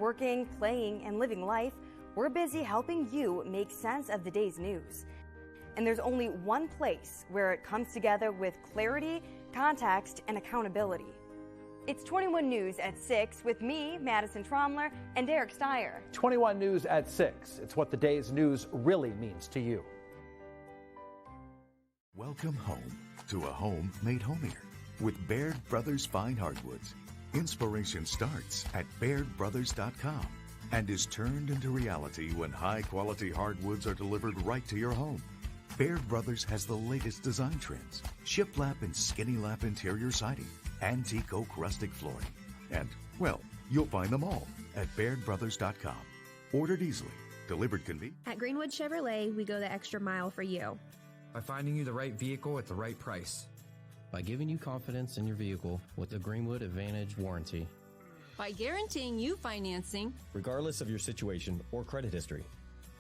working, playing, and living life, we're busy helping you make sense of the day's news. And there's only one place where it comes together with clarity, context, and accountability. It's 21 News at 6 with me, Madison Tromler, and Derek Steyer. 21 News at 6. It's what the day's news really means to you. Welcome home to a home made homier with Baird Brothers Fine Hardwoods. Inspiration starts at BairdBrothers.com and is turned into reality when high-quality hardwoods are delivered right to your home. Baird Brothers has the latest design trends, shiplap and skinny lap interior siding, antique oak rustic flooring, and, well, you'll find them all at BairdBrothers.com. Ordered easily, delivered convenient. At Greenwood Chevrolet, we go the extra mile for you. By finding you the right vehicle at the right price. By giving you confidence in your vehicle with the Greenwood Advantage warranty. By guaranteeing you financing, regardless of your situation or credit history.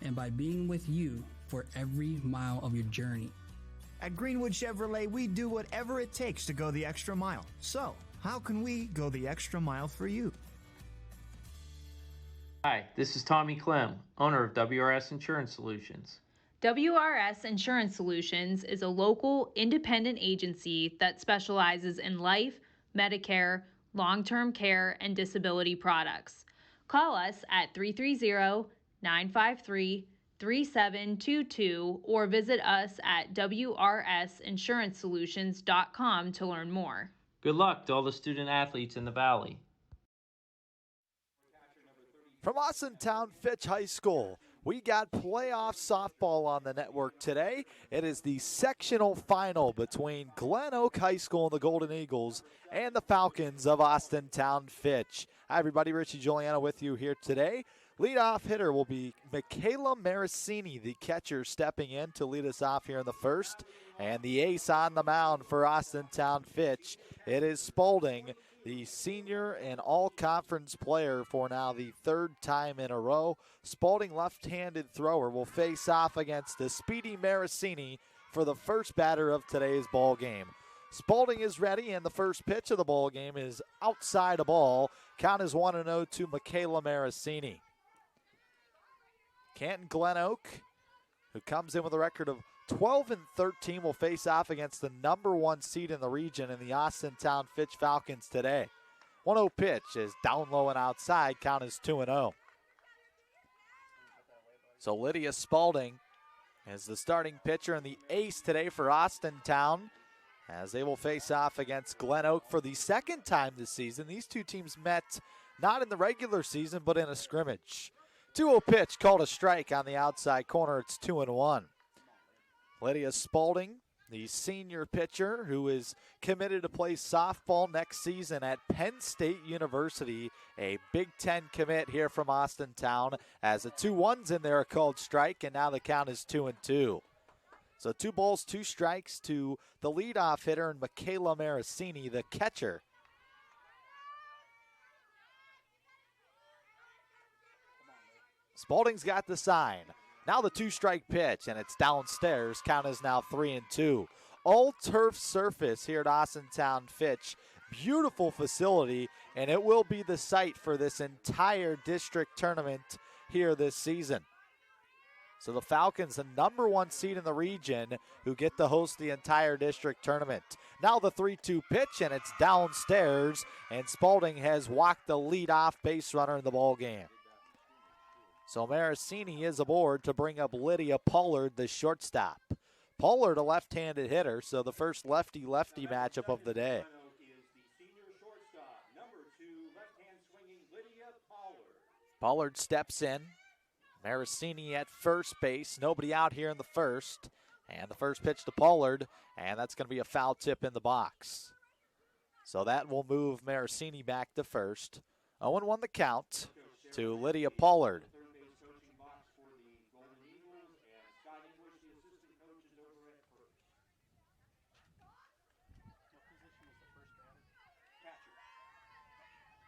And by being with you for every mile of your journey. At Greenwood Chevrolet, we do whatever it takes to go the extra mile. So, how can we go the extra mile for you? Hi, this is Tommy Clem, owner of WRS Insurance Solutions. WRS Insurance Solutions is a local independent agency that specializes in life, Medicare, long-term care, and disability products. Call us at 330-953-3722 or visit us at wrsinsurancesolutions.com to learn more. Good luck to all the student athletes in the Valley. From Austintown Fitch High School, we got playoff softball on the network today. It is the sectional final between Glenoak High School and the Golden Eagles and the Falcons of Austintown Fitch. Hi, everybody. Richie Giuliano with you here today. Leadoff hitter will be Michaela Maricini, the catcher, stepping in to lead us off here in the first. And the ace on the mound for Austintown Fitch, it is Spaulding, the senior and all-conference player for now the third time in a row. Spaulding, left-handed thrower, will face off against the speedy Maricini for the first batter of today's ball game. Spaulding is ready, and the first pitch of the ball game is outside a ball. Count is 1-0 to Michaela Maricini. Canton Glenoak, who comes in with a record of 12-13, will face off against the number one seed in the region in the Austintown Fitch Falcons today. 1-0 pitch is down low and outside. Count is 2-0. So Lydia Spaulding is the starting pitcher and the ace today for Austintown, as they will face off against Glenoak for the second time this season. These two teams met not in the regular season, but in a scrimmage. 2-0 pitch, called a strike on the outside corner. It's 2-1. Lydia Spaulding, the senior pitcher who is committed to play softball next season at Penn State University, a Big Ten commit here from Austintown, as the 2-1s in there are called strike, and now the count is 2-2. So 2 balls, 2 strikes to the leadoff hitter and Michaela Maricini, the catcher. Spaulding's got the sign. Now the 2-strike pitch, and it's downstairs. Count is now 3-2. All turf surface here at Austintown Fitch. Beautiful facility, and it will be the site for this entire district tournament here this season. So the Falcons, the number one seed in the region, who get to host the entire district tournament. Now the 3-2 pitch, and it's downstairs, and Spaulding has walked the leadoff base runner in the ball game. So Maricini is aboard to bring up Lydia Pollard, the shortstop. Pollard, a left-handed hitter, so the first lefty-lefty matchup of the day. Pollard steps in. Maricini at first base. Nobody out here in the first. And the first pitch to Pollard, and that's going to be a foul tip in the box. So that will move Maricini back to first. 0-1 the count to Lydia Pollard.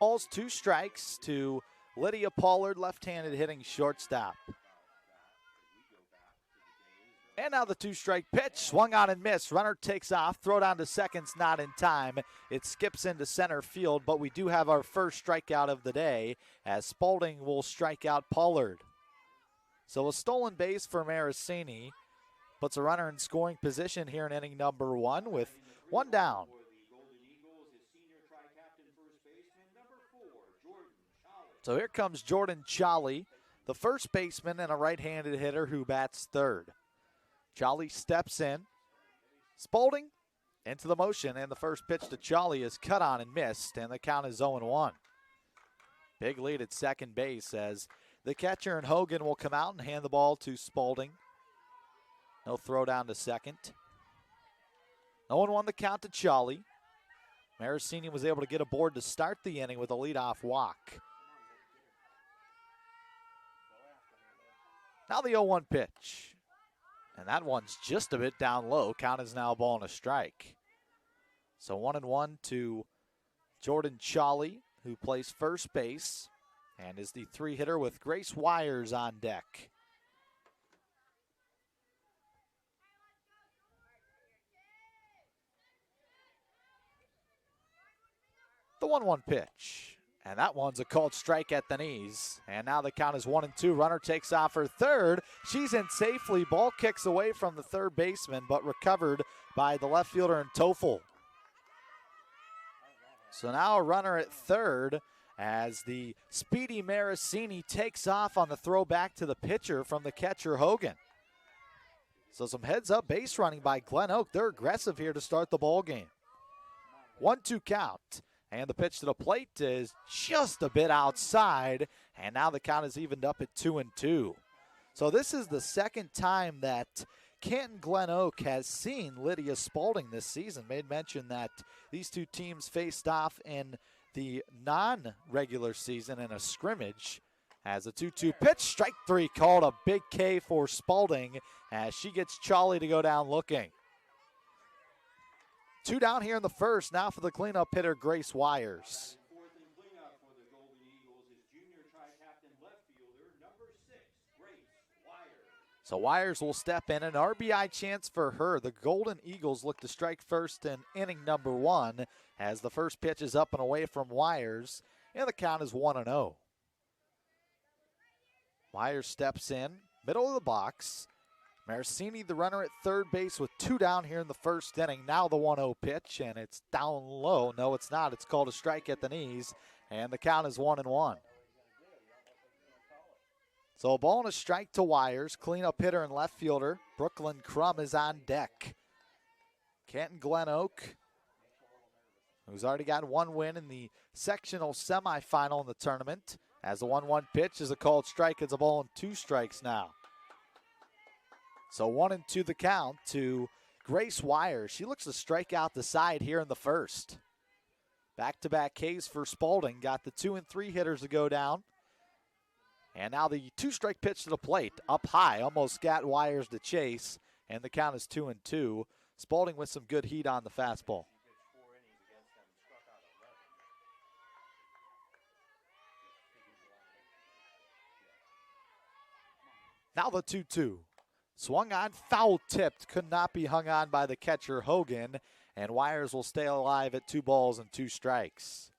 Balls, 2 strikes to Lydia Pollard, left-handed hitting shortstop. And now the two-strike pitch, swung on and missed. Runner takes off, throw down to second's not in time. It skips into center field, but we do have our first strikeout of the day as Spalding will strike out Pollard. So a stolen base for Marasini puts a runner in scoring position here in inning number 1 with one down. So here comes Jordan Cholly, the first baseman and a right-handed hitter who bats third. Cholly steps in. Spalding into the motion, and the first pitch to Cholly is cut on and missed, and the count is 0-1. Big lead at second base as the catcher and Hogan will come out and hand the ball to Spalding. No throw down to second. 0-1 the count to Cholly. Marasini was able to get aboard to start the inning with a leadoff walk. Now the 0-1 pitch. And that one's just a bit down low. Count is now a ball and a strike. So 1-1 to Jordan Cholly, who plays first base and is the 3-hitter with Grace Wires on deck. The 1-1 pitch. And that one's a called strike at the knees. And now the count is 1-2. Runner takes off her third. She's in safely. Ball kicks away from the third baseman, but recovered by the left fielder in Toffel. So now a runner at third as the speedy Marasini takes off on the throw back to the pitcher from the catcher Hogan. So some heads-up base running by Glenoak. They're aggressive here to start the ball game. 1-2 count. And the pitch to the plate is just a bit outside. And now the count is evened up at 2-2. So this is the second time that Canton Glenoak has seen Lydia Spalding this season. Made mention that these two teams faced off in the non-regular season in a scrimmage. As a 2-2 pitch, strike 3 called, a big K for Spalding as she gets Cholly to go down looking. 2 down here in the first. Now for the cleanup hitter, Grace Wires. So Wires will step in. An RBI chance for her. The Golden Eagles look to strike first in inning number 1 as the first pitch is up and away from Wires. And the count is 1-0. Wires steps in, middle of the box. Marasini, the runner at third base with 2 down here in the first inning. Now the 1-0 pitch, and it's down low. No, it's not. It's called a strike at the knees, and the count is 1-1. So a ball and a strike to Wires. Cleanup hitter and left fielder Brooklyn Crum is on deck. Canton Glenoak, who's already got 1 win in the sectional semifinal in the tournament. As the 1-1 pitch is a called strike, it's a ball and 2 strikes now. So 1-2 the count to Grace Wires. She looks to strike out the side here in the first. Back-to-back Ks for Spalding. Got the 2 and 3 hitters to go down. And now the 2-strike pitch to the plate. Up high, almost got Wires to chase. And the count is 2-2. Spalding with some good heat on the fastball. Now the 2-2. Swung on, foul tipped, could not be hung on by the catcher Hogan, and Wires will stay alive at 2 balls and 2 strikes.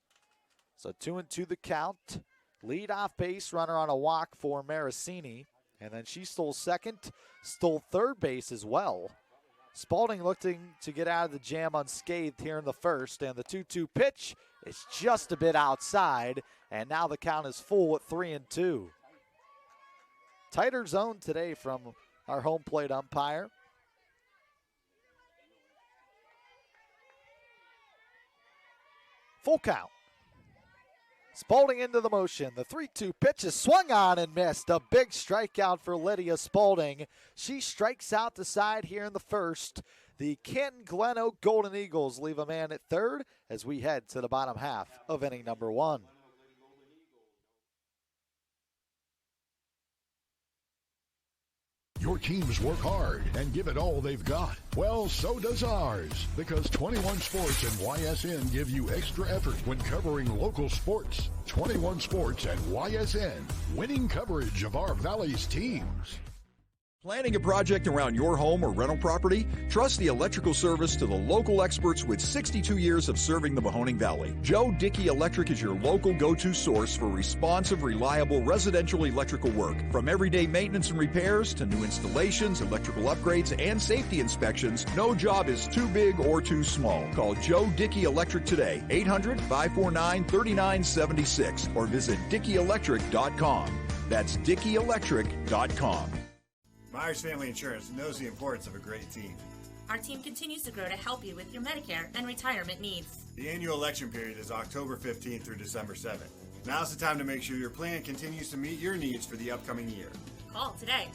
So 2-2 the count. Lead off base runner on a walk for Marasini, and then she stole second, stole third base as well. Spalding looking to get out of the jam unscathed here in the first, and the 2-2 pitch is just a bit outside, and now the count is full at 3-2. Tighter zone today from our home plate umpire. Full count. Spalding into the motion. The 3-2 pitch is swung on and missed. A big strikeout for Lydia Spalding. She strikes out the side here in the first. The Canton Glenoak Golden Eagles leave a man at third as we head to the bottom half of inning number 1. Your teams work hard and give it all they've got. Well, so does ours, because 21 Sports and YSN give you extra effort when covering local sports. 21 Sports and YSN, winning coverage of our Valley's teams. Planning a project around your home or rental property? Trust the electrical service to the local experts with 62 years of serving the Mahoning Valley. Joe Dickey Electric is your local go-to source for responsive, reliable residential electrical work. From everyday maintenance and repairs to new installations, electrical upgrades, and safety inspections, no job is too big or too small. Call Joe Dickey Electric today, 800-549-3976, or visit DickeyElectric.com. That's DickeyElectric.com. Myers Family Insurance knows the importance of a great team. Our team continues to grow to help you with your Medicare and retirement needs. The annual election period is October 15th through December 7th. Now's the time to make sure your plan continues to meet your needs for the upcoming year. Call today.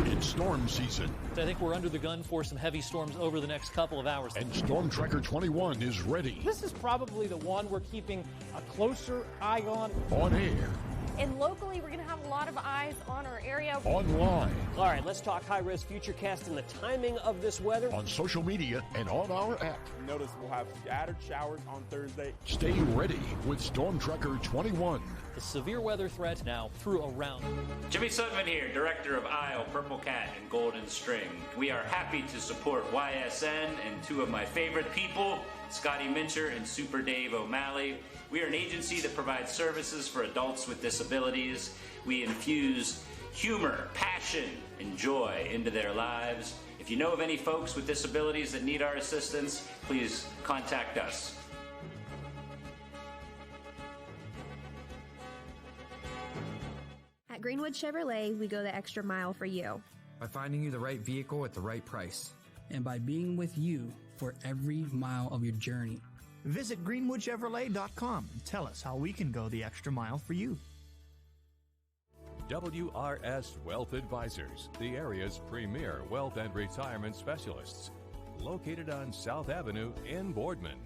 It's storm season. I think we're under the gun for some heavy storms over the next couple of hours. And Storm Tracker 21 is ready. This is probably the one we're keeping a closer eye on. On air. And locally, we're going to have a lot of eyes on our area. Online. All right, let's talk high-risk futurecast and the timing of this weather. On social media and on our app. Notice we'll have scattered showers on Thursday. Stay ready with Storm Tracker 21. The severe weather threat now through around. Jimmy Sudman here, Director of Isle, Purple Cat, and Golden String. We are happy to support YSN and two of my favorite people, Scotty Mincher and Super Dave O'Malley. We are an agency that provides services for adults with disabilities. We infuse humor, passion, and joy into their lives. If you know of any folks with disabilities that need our assistance, please contact us. At Greenwood Chevrolet, we go the extra mile for you. By finding you the right vehicle at the right price. And by being with you for every mile of your journey. Visit greenwoodchevrolet.com and tell us how we can go the extra mile for you. WRS Wealth Advisors, the area's premier wealth and retirement specialists. Located on South Avenue in Boardman.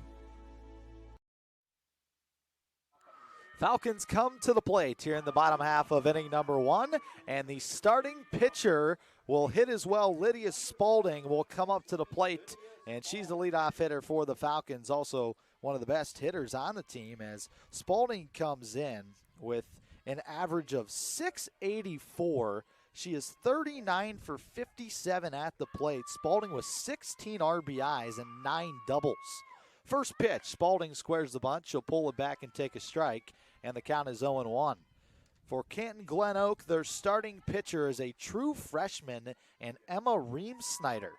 Falcons come to the plate here in the bottom half of inning number one, and the starting pitcher will hit as well. Lydia Spalding will come up to the plate, and she's the leadoff hitter for the Falcons, also one of the best hitters on the team, as Spalding comes in with an average of .684. She is 39 for 57 at the plate. Spalding with 16 RBIs and 9 doubles. First pitch, Spalding squares the bunt. She'll pull it back and take a strike, and the count is 0-1. For Canton Glenoak, their starting pitcher is a true freshman, and Emma Reemsnyder.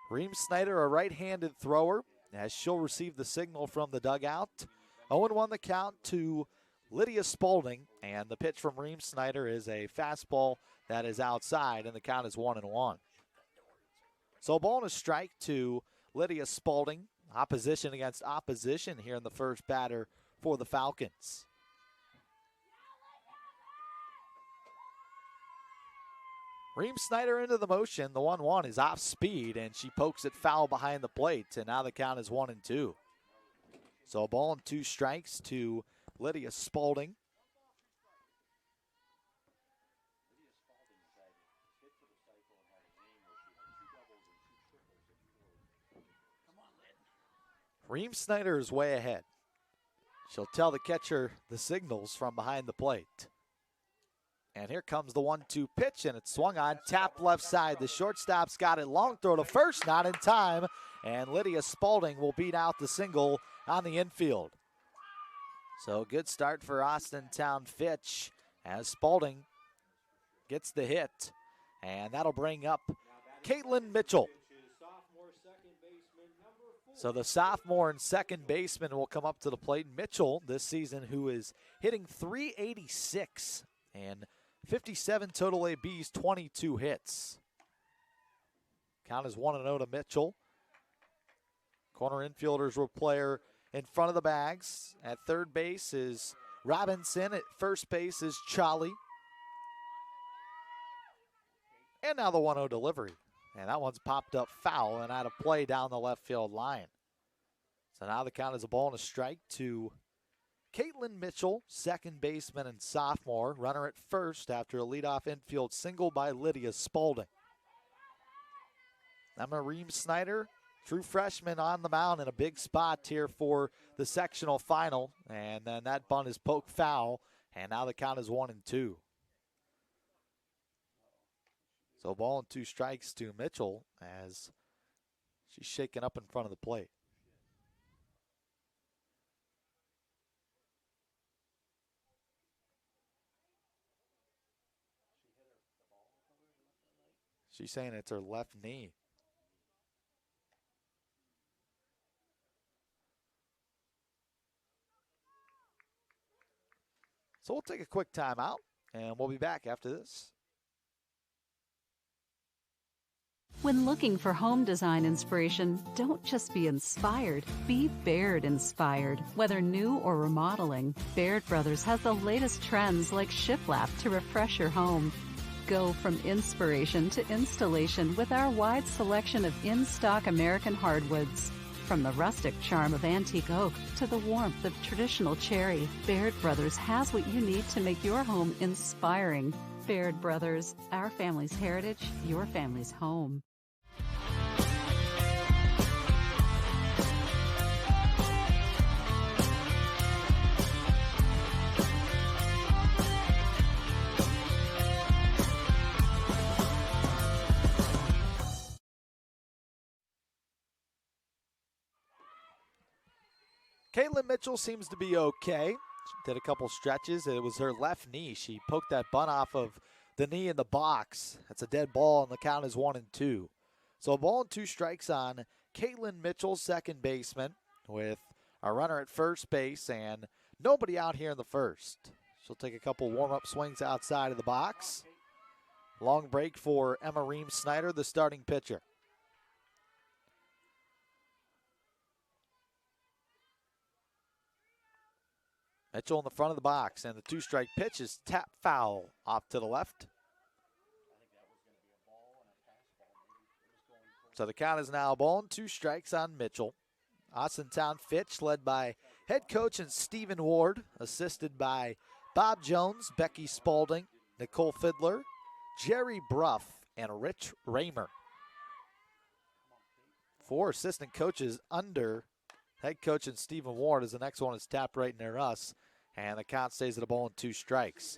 Reemsnyder, a right-handed thrower, as she'll receive the signal from the dugout. 0-1 the count to Lydia Spalding, and the pitch from Reemsnyder is a fastball that is outside, and the count is 1-1. So a ball and a strike to Lydia Spalding. Opposition against opposition here in the first batter for the Falcons. Reemsnyder into the motion. The 1-1 is off speed, and she pokes it foul behind the plate, and now the count is 1-2. So a ball and 2 strikes to Lydia Spalding. Reemsnyder is way ahead. She'll tell the catcher the signals from behind the plate. And here comes the 1-2 pitch, and it's swung on, tapped left side. The shortstop's got it, long throw to first, not in time. And Lydia Spalding will beat out the single on the infield. So good start for Austintown Fitch as Spalding gets the hit. And that'll bring up Caitlin Mitchell. So the sophomore and second baseman will come up to the plate. Mitchell this season, who is hitting .386 and 57 total ABs, 22 hits. Count is 1-0 to Mitchell. Corner infielders will play in front of the bags. At third base is Robinson. At first base is Charlie. And now the 1-0 delivery. And that one's popped up foul and out of play down the left field line. So now the count is a ball and a strike to Caitlin Mitchell, second baseman and sophomore. Runner at first after a leadoff infield single by Lydia Spalding. Emma Reemsnyder, true freshman, on the mound in a big spot here for the sectional final. And then that bunt is poked foul. And now the count is 1-2. So ball and 2 strikes to Mitchell as she's shaken up in front of the plate. She's saying it's her left knee. So we'll take a quick timeout, and we'll be back after this. When looking for home design inspiration, don't just be inspired, be Baird inspired. Whether new or remodeling, Baird Brothers has the latest trends like shiplap to refresh your home. Go from inspiration to installation with our wide selection of in-stock American hardwoods. From the rustic charm of antique oak to the warmth of traditional cherry, Baird Brothers has what you need to make your home inspiring. Baird Brothers, our family's heritage, your family's home. Caitlin Mitchell seems to be okay. She did a couple stretches. It was her left knee. She poked that bunt off of the knee in the box. That's a dead ball, and the count is 1-2. So a ball and 2 strikes on Caitlin Mitchell, second baseman, with a runner at first base and nobody out here in the first. She'll take a couple warm-up swings outside of the box. Long break for Emma Ream-Snyder, the starting pitcher. Mitchell in the front of the box, and the 2-strike pitch is tap foul off to the left. So the count is now a ball and 2 strikes on Mitchell. Austintown Fitch led by head coach and Stephen Ward, assisted by Bob Jones, Becky Spaulding, Nicole Fiddler, Jerry Bruff, and Rich Raymer. 4 assistant coaches under head coach and Stephen Ward, as the next one is tapped right near us, and the count stays at a ball and 2 strikes.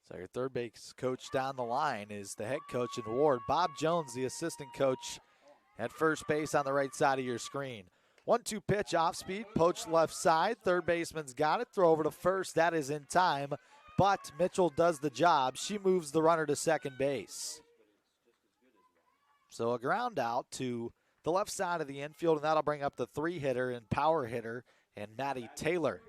So your third base coach down the line is the head coach in Ward. Bob Jones, the assistant coach at first base on the right side of your screen. 1-2 pitch off speed, poached left side. Third baseman's got it. Throw over to first. That is in time, but Mitchell does the job. She moves the runner to second base. So a ground out to the left side of the infield, and that'll bring up the 3-hitter and power hitter and Maddie Taylor.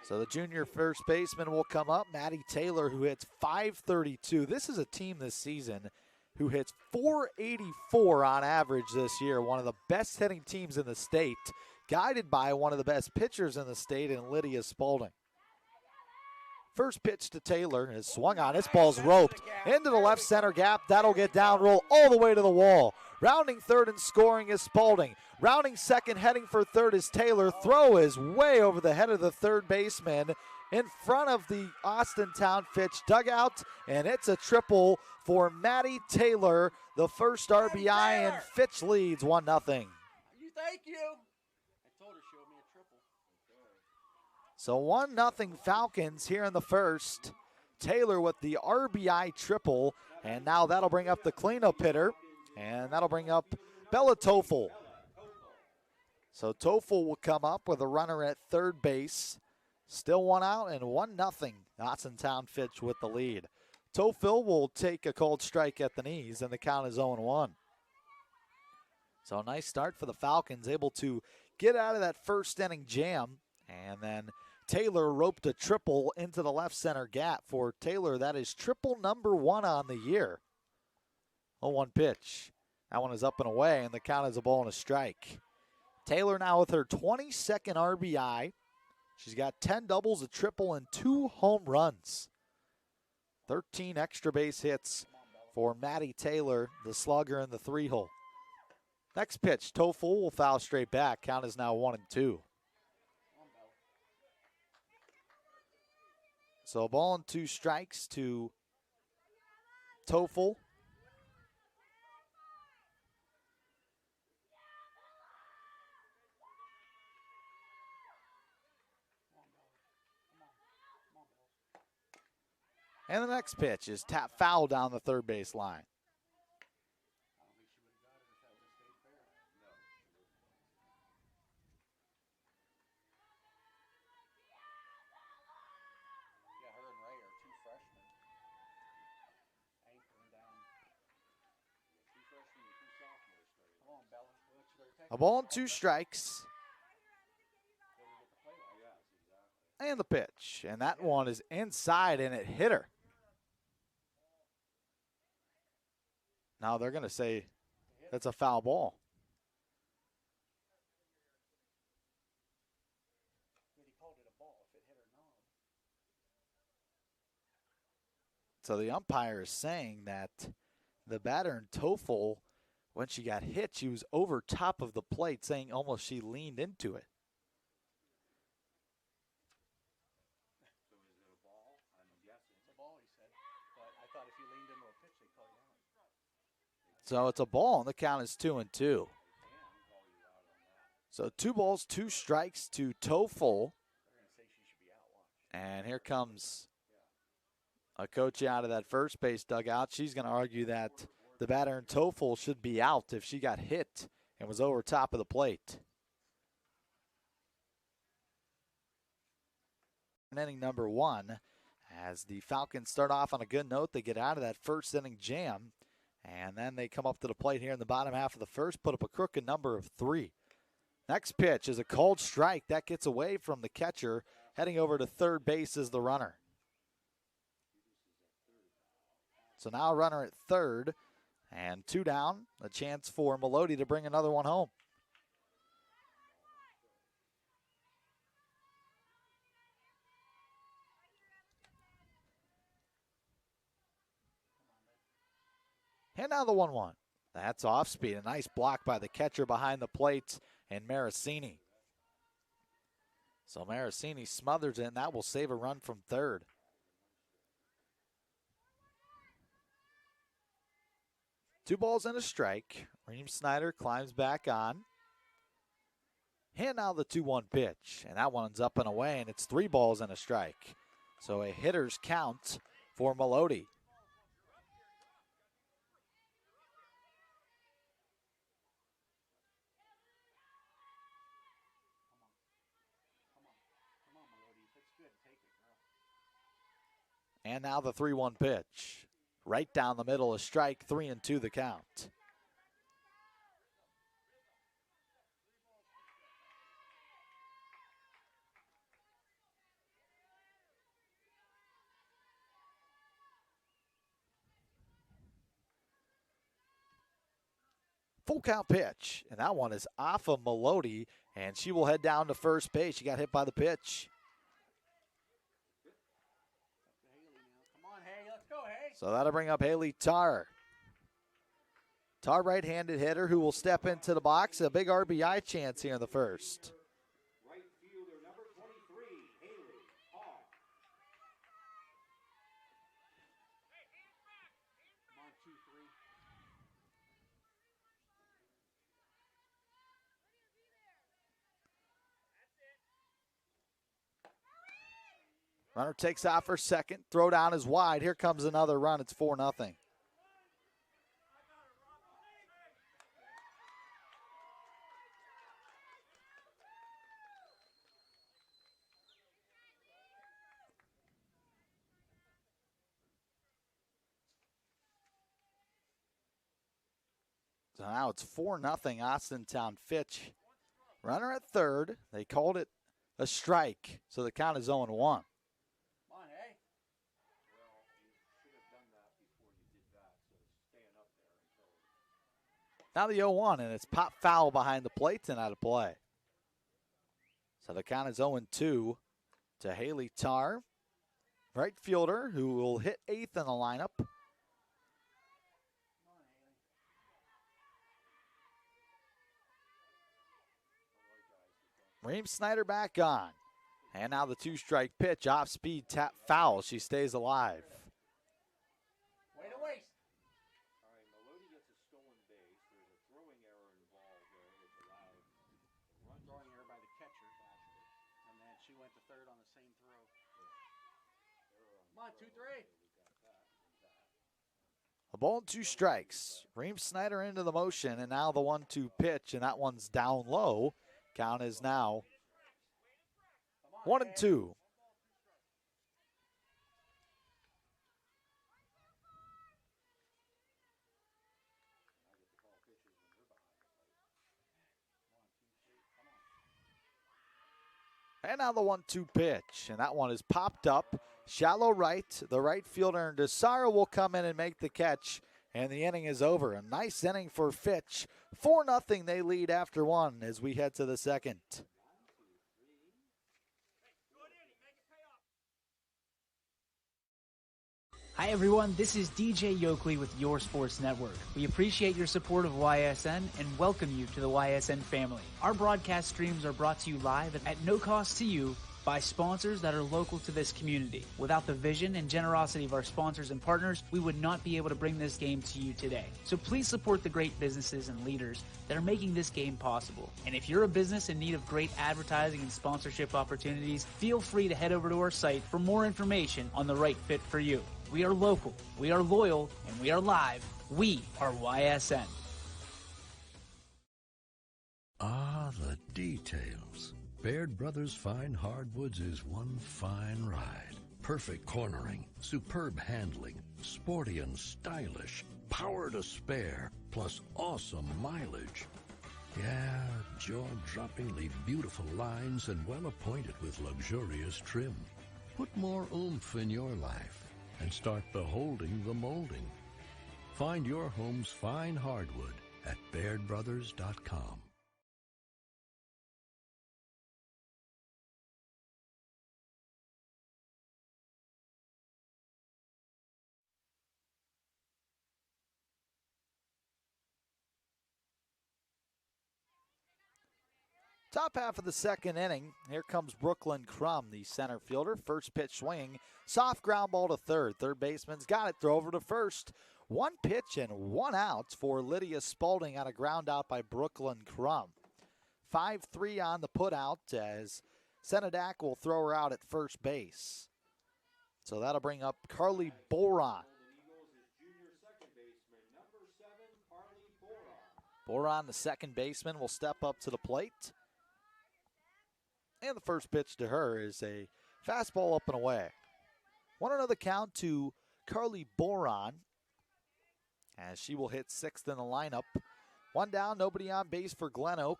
So the junior first baseman will come up, Maddie Taylor, who hits .532. This is a team this season who hits .484 on average this year, one of the best hitting teams in the state, guided by one of the best pitchers in the state in Lydia Spaulding. First pitch to Taylor is swung on. This ball's roped into the left center gap. That'll get down, roll all the way to the wall. Rounding third and scoring is Spaulding. Rounding second, heading for third is Taylor. Throw is way over the head of the third baseman in front of the Austintown Fitch dugout, and it's a triple for Maddie Taylor, the first RBI, and Fitch leads 1-0. Thank you. I told her she owed me a triple. So 1-0 Falcons here in the first. Taylor with the RBI triple, and now that'll bring up the cleanup hitter, and that'll bring up Bella Toffel. So Toffel will come up with a runner at third base. Still 1 out and 1-0. Austintown Fitch with the lead. Toffel will take a cold strike at the knees, and the count is 0-1. So a nice start for the Falcons, able to get out of that first inning jam, and then Taylor roped a triple into the left center gap. For Taylor, that is triple number 1 on the year. 0-1 pitch. That one is up and away, and the count is a ball and a strike. Taylor now with her 22nd RBI. She's got 10 doubles, a triple, and 2 home runs. 13 extra base hits for Maddie Taylor, the slugger in the 3-hole. Next pitch, Toffel will foul straight back. Count is now 1-2. So a ball and 2 strikes to Toffel. And the next pitch is tap foul down the third base line. A ball and 2 strikes. And the pitch. And that one is inside, and it hit her. Now they're going to say that's a foul ball. So the umpire is saying that the batter in Toffel, when she got hit, she was over top of the plate, saying almost she leaned into it. So it's a ball, and the count is 2-2. So 2 balls, 2 strikes to Toffel. And here comes a coach out of that first base dugout. She's going to argue that the batter in Toffel should be out if she got hit and was over top of the plate. Inning number 1, as the Falcons start off on a good note, they get out of that first inning jam, and then they come up to the plate here in the bottom half of the first, put up a crooked number of 3. Next pitch is a called strike. That gets away from the catcher. Heading over to third base is the runner. So now a runner at third, and 2 down. A chance for Melody to bring another one home. And now the 1-1. That's off speed. A nice block by the catcher behind the plate and Maracini. So Maracini smothers it, and that will save a run from third. Two balls and a strike. Reem Snyder climbs back on. And now the 2-1 pitch. And that one's up and away, and it's 3 balls and a strike. So a hitter's count for Melody. And now the 3-1 pitch. Right down the middle, a strike, 3-2 the count. Full count pitch, and that one is off of Melody, and she will head down to first base. She got hit by the pitch. So that'll bring up Haley Tarr. Tarr, right-handed hitter who will step into the box. A big RBI chance here in the first. Right fielder number 23, Haley Tarr. Come on, 2-3. Runner takes off for second. Throw down is wide. Here comes another run. It's 4-0. So now it's 4-0 Austintown Fitch. Runner at third. They called it a strike, so the count is 0-1. Now the 0-1, and it's pop foul behind the plate and out of play. So the count is 0-2 to Haley Tarr, right fielder, who will hit 8th in the lineup. Reem Snyder back on. And now the 2-strike pitch, off speed, tap foul. She stays alive. Way to waste. All right, Melody gets a stolen base. There's a throwing error involved there, which allowed a run throwing error by the catcher, and then she went to third on the same throw. Come on, 2-3. A ball and 2 strikes. Reem Snyder into the motion, and now the 1-2 pitch, and that one's down low. Count is now 1-2. And now the 1-2 pitch, and that one is popped up. Shallow right. The right fielder and Desara will come in and make the catch, and the inning is over. A nice inning for Fitch. 4-0 they lead after 1 as we head to the second. Hi everyone, this is DJ Yoakley with Your Sports Network. We appreciate your support of YSN and welcome you to the YSN family. Our broadcast streams are brought to you live at no cost to you by sponsors that are local to this community. Without the vision and generosity of our sponsors and partners, we would not be able to bring this game to you today. So please support the great businesses and leaders that are making this game possible. And if you're a business in need of great advertising and sponsorship opportunities, feel free to head over to our site for more information on the right fit for you. We are local, we are loyal, and we are live. We are YSN. Ah, the details. Baird Brothers Fine Hardwoods is one fine ride. Perfect cornering, superb handling, sporty and stylish, power to spare, plus awesome mileage. Yeah, jaw-droppingly beautiful lines and well appointed with luxurious trim. Put more oomph in your life and start beholding the molding. Find your home's fine hardwood at BairdBrothers.com. Top half of the second inning. Here comes Brooklyn Crum, the center fielder. First pitch swinging. Soft ground ball to third. Third baseman's got it. Throw over to first. 1 pitch and 1 out for Lydia Spalding on a ground out by Brooklyn Crum. 5-3 on the put out as Senadak will throw her out at first base. So that'll bring up Carly Boron. Boron, the second baseman, will step up to the plate. And the first pitch to her is a fastball up and away. 1-0 the count to Carly Boron as she will hit 6th in the lineup. 1 down, nobody on base for Glenoak.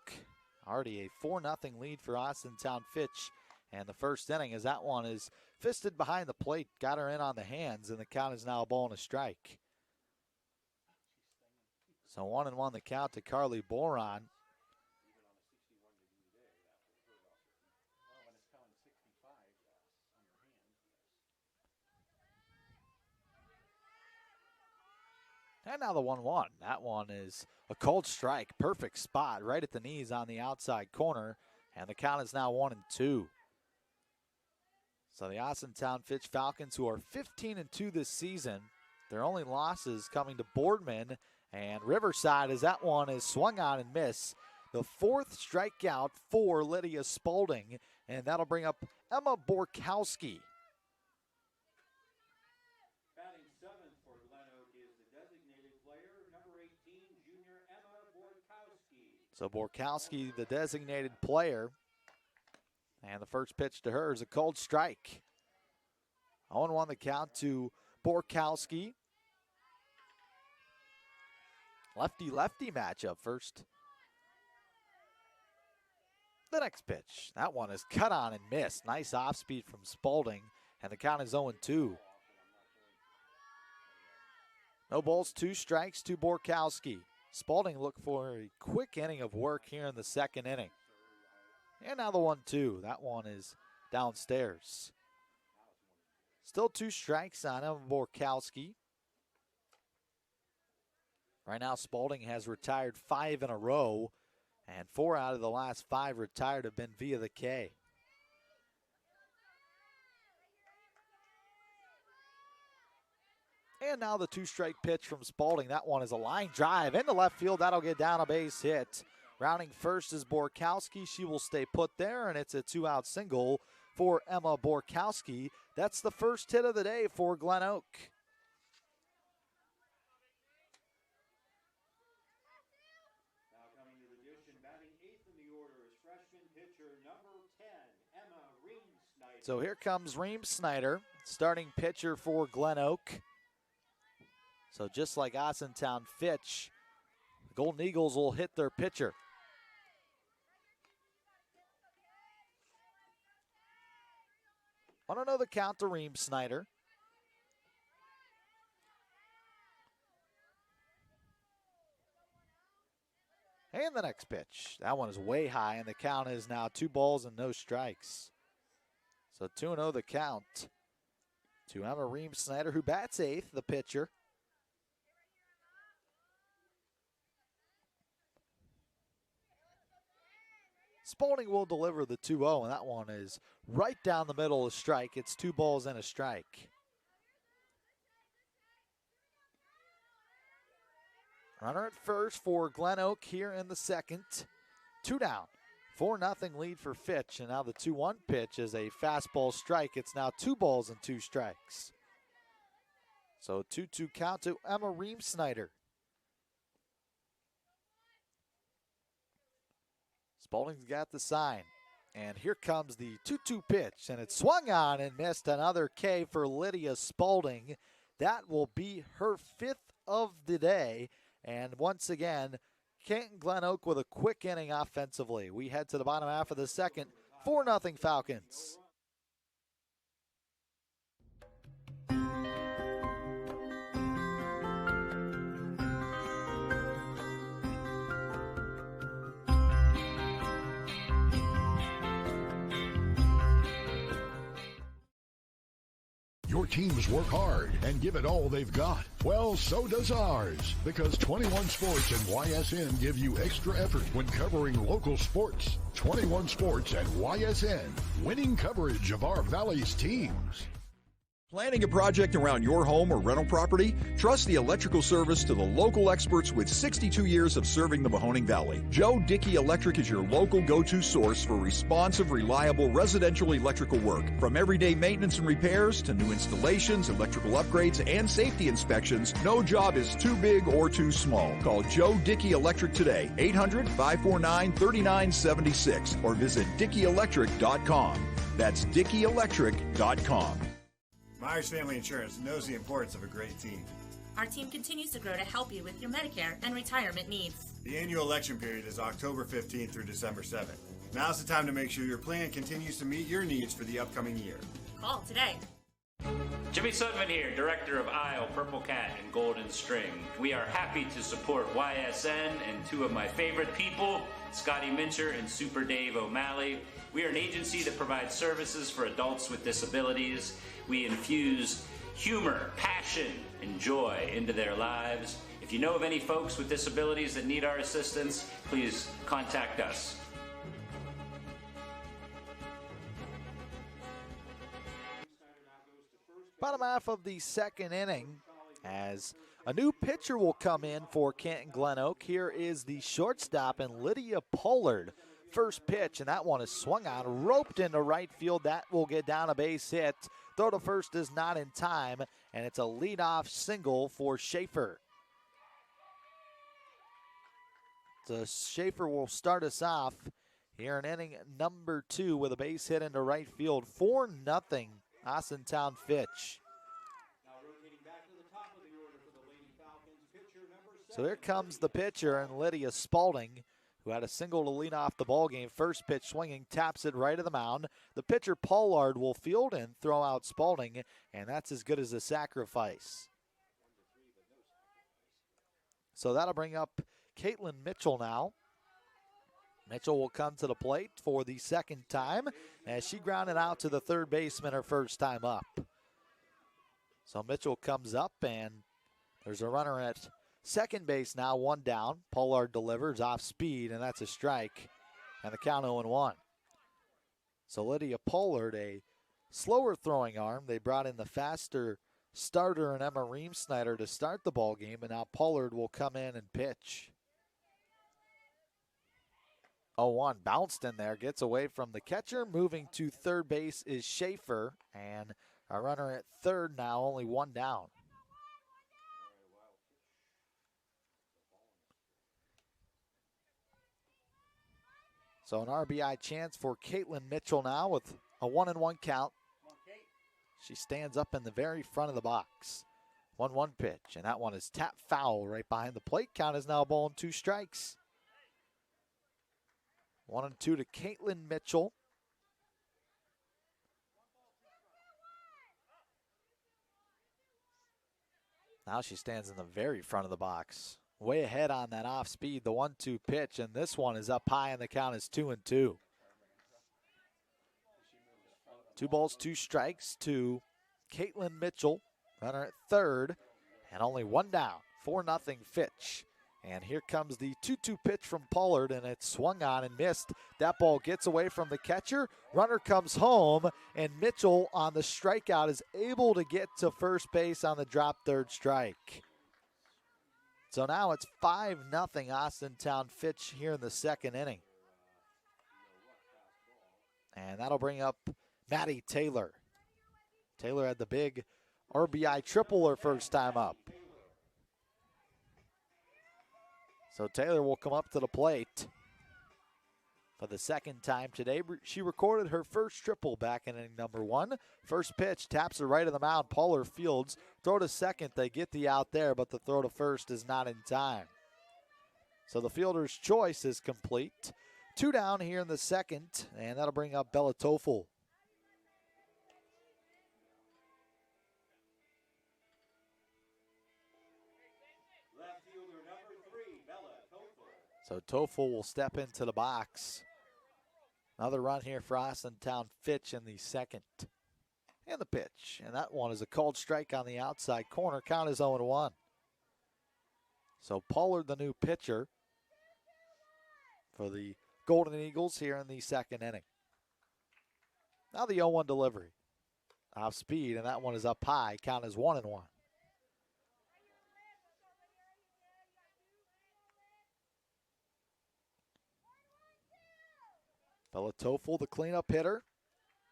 Already a 4-0 lead for Austintown Fitch. And the first inning as that one is fisted behind the plate. Got her in on the hands, and the count is now a ball and a strike. So 1-1 the count to Carly Boron. And now the 1-1. That one is a cold strike. Perfect spot right at the knees on the outside corner. And the count is now 1-2. So the Austintown Fitch Falcons, who are 15-2 this season, their only losses coming to Boardman and Riverside as that one is swung on and missed. The 4th strikeout for Lydia Spalding. And that'll bring up Emma Borkowski. So Borkowski, the designated player. And the first pitch to her is a cold strike. 0-1 the count to Borkowski. Lefty-lefty matchup first. The next pitch. That one is cut on and missed. Nice off speed from Spalding. And the count is 0-2. No balls, 2 strikes to Borkowski. Spalding looked for a quick inning of work here in the second inning. And now the 1-2. That one is downstairs. Still 2 strikes on Emma Borkowski. Right now, Spalding has retired 5 in a row, and 4 out of the last 5 retired have been via the K. And now the 2-strike pitch from Spalding. That one is a line drive into left field. That'll get down a base hit. Rounding first is Borkowski. She will stay put there, and it's a 2-out single for Emma Borkowski. That's the first hit of the day for Glenoak. So here comes Reem Snyder, starting pitcher for Glenoak. So just like Austintown Fitch, the Golden Eagles will hit their pitcher. 1-0 the count to Reem Snyder. And the next pitch. That one is way high, and the count is now 2 balls and no strikes. So 2-0 the count to Emma Reem Snyder, who bats 8th, the pitcher. Spalding will deliver the 2-0, and that one is right down the middle, a strike. It's 2 balls and a strike. Runner at first for Glenoak here in the second. 2 down. 4-0 lead for Fitch, and now the 2-1 pitch is a fastball strike. It's now 2 balls and 2 strikes. So 2-2 count to Emma Reem Snyder. Spalding's got the sign, and here comes the 2-2 pitch, and it's swung on and missed. Another K for Lydia Spalding. That will be her 5th of the day, and once again, Canton Glenoak with a quick inning offensively. We head to the bottom half of the second, 4-0 Falcons. Your teams work hard and give it all they've got. Well, so does ours, because 21 Sports and YSN give you extra effort when covering local sports. 21 Sports and YSN, winning coverage of our Valley's teams. Planning a project around your home or rental property? Trust the electrical service to the local experts with 62 years of serving the Mahoning Valley. Joe Dickey Electric is your local go-to source for responsive, reliable residential electrical work. From everyday maintenance and repairs to new installations, electrical upgrades, and safety inspections, no job is too big or too small. Call Joe Dickey Electric today, 800-549-3976, or visit DickeyElectric.com. That's DickeyElectric.com. Myers Family Insurance knows the importance of a great team. Our team continues to grow to help you with your Medicare and retirement needs. The annual election period is October 15th through December 7th. Now's the time to make sure your plan continues to meet your needs for the upcoming year. Call today. Jimmy Sudman here, Director of Isle, Purple Cat, and Golden String. We are happy to support YSN and 2 of my favorite people, Scotty Mincher and Super Dave O'Malley. We are an agency that provides services for adults with disabilities. We infuse humor, passion, and joy into their lives. If you know of any folks with disabilities that need our assistance, please contact us. Bottom half of the second inning, as a new pitcher will come in for Canton Glenoak. Here is the shortstop, and Lydia Pollard. First pitch, and that one is swung on, roped into right field. That will get down a base hit. Throw to first is not in time, and it's a leadoff single for Schaefer. So Schaefer will start us off here in inning number 2 with a base hit into right field. 4-0 Austintown Fitch. So here comes the pitcher, and Lydia Spalding, who had a single to lead off the ball game. First pitch swinging, taps it right to the mound. The pitcher, Pollard, will field and throw out Spalding, and that's as good as a sacrifice. So that'll bring up Caitlin Mitchell now. Mitchell will come to the plate for the second time as she grounded out to the third baseman her first time up. So Mitchell comes up, and there's a runner at second base now, 1 down. Pollard delivers off speed, and that's a strike, and the count 0-1. So Lydia Pollard, a slower throwing arm. They brought in the faster starter and Emma Reem Snyder to start the ball game, and now Pollard will come in and pitch. 0-1, bounced in there, gets away from the catcher. Moving to third base is Schaefer, and a runner at third now, only 1 down. So an RBI chance for Caitlin Mitchell now with a 1-1 count. She stands up in the very front of the box. 1-1 pitch, and that one is tapped foul right behind the plate. Count is now a ball and 2 strikes. 1-2 to Caitlin Mitchell. Now she stands in the very front of the box. Way ahead on that off speed, the 1-2 pitch, and this one is up high, and the count is 2-2. 2 balls, 2 strikes to Caitlin Mitchell. Runner at third, and only 1 down. 4-0 Fitch. And here comes the 2-2 pitch from Pollard, and it's swung on and missed. That ball gets away from the catcher. Runner comes home, and Mitchell on the strikeout is able to get to first base on the drop third strike. So now it's 5-0 Austintown Fitch here in the second inning. And that'll bring up Maddie Taylor. Taylor had the big RBI triple her first time up. So Taylor will come up to the plate for the second time today. She recorded her first triple back in inning number 1. First pitch, taps her right of the mound. Pollard fields, throw to second. They get the out there, but the throw to first is not in time. So the fielder's choice is complete. 2 down here in the second, and that'll bring up Bella Toffel. So Toffel will step into the box. Another run here for Austintown Fitch in the second. And the pitch. And that one is a called strike on the outside corner. Count is 0-1. So Pollard, the new pitcher for the Golden Eagles here in the second inning. Now the 0-1 delivery. Off speed, and that one is up high. Count is 1-1. Bella Toffel, the cleanup hitter.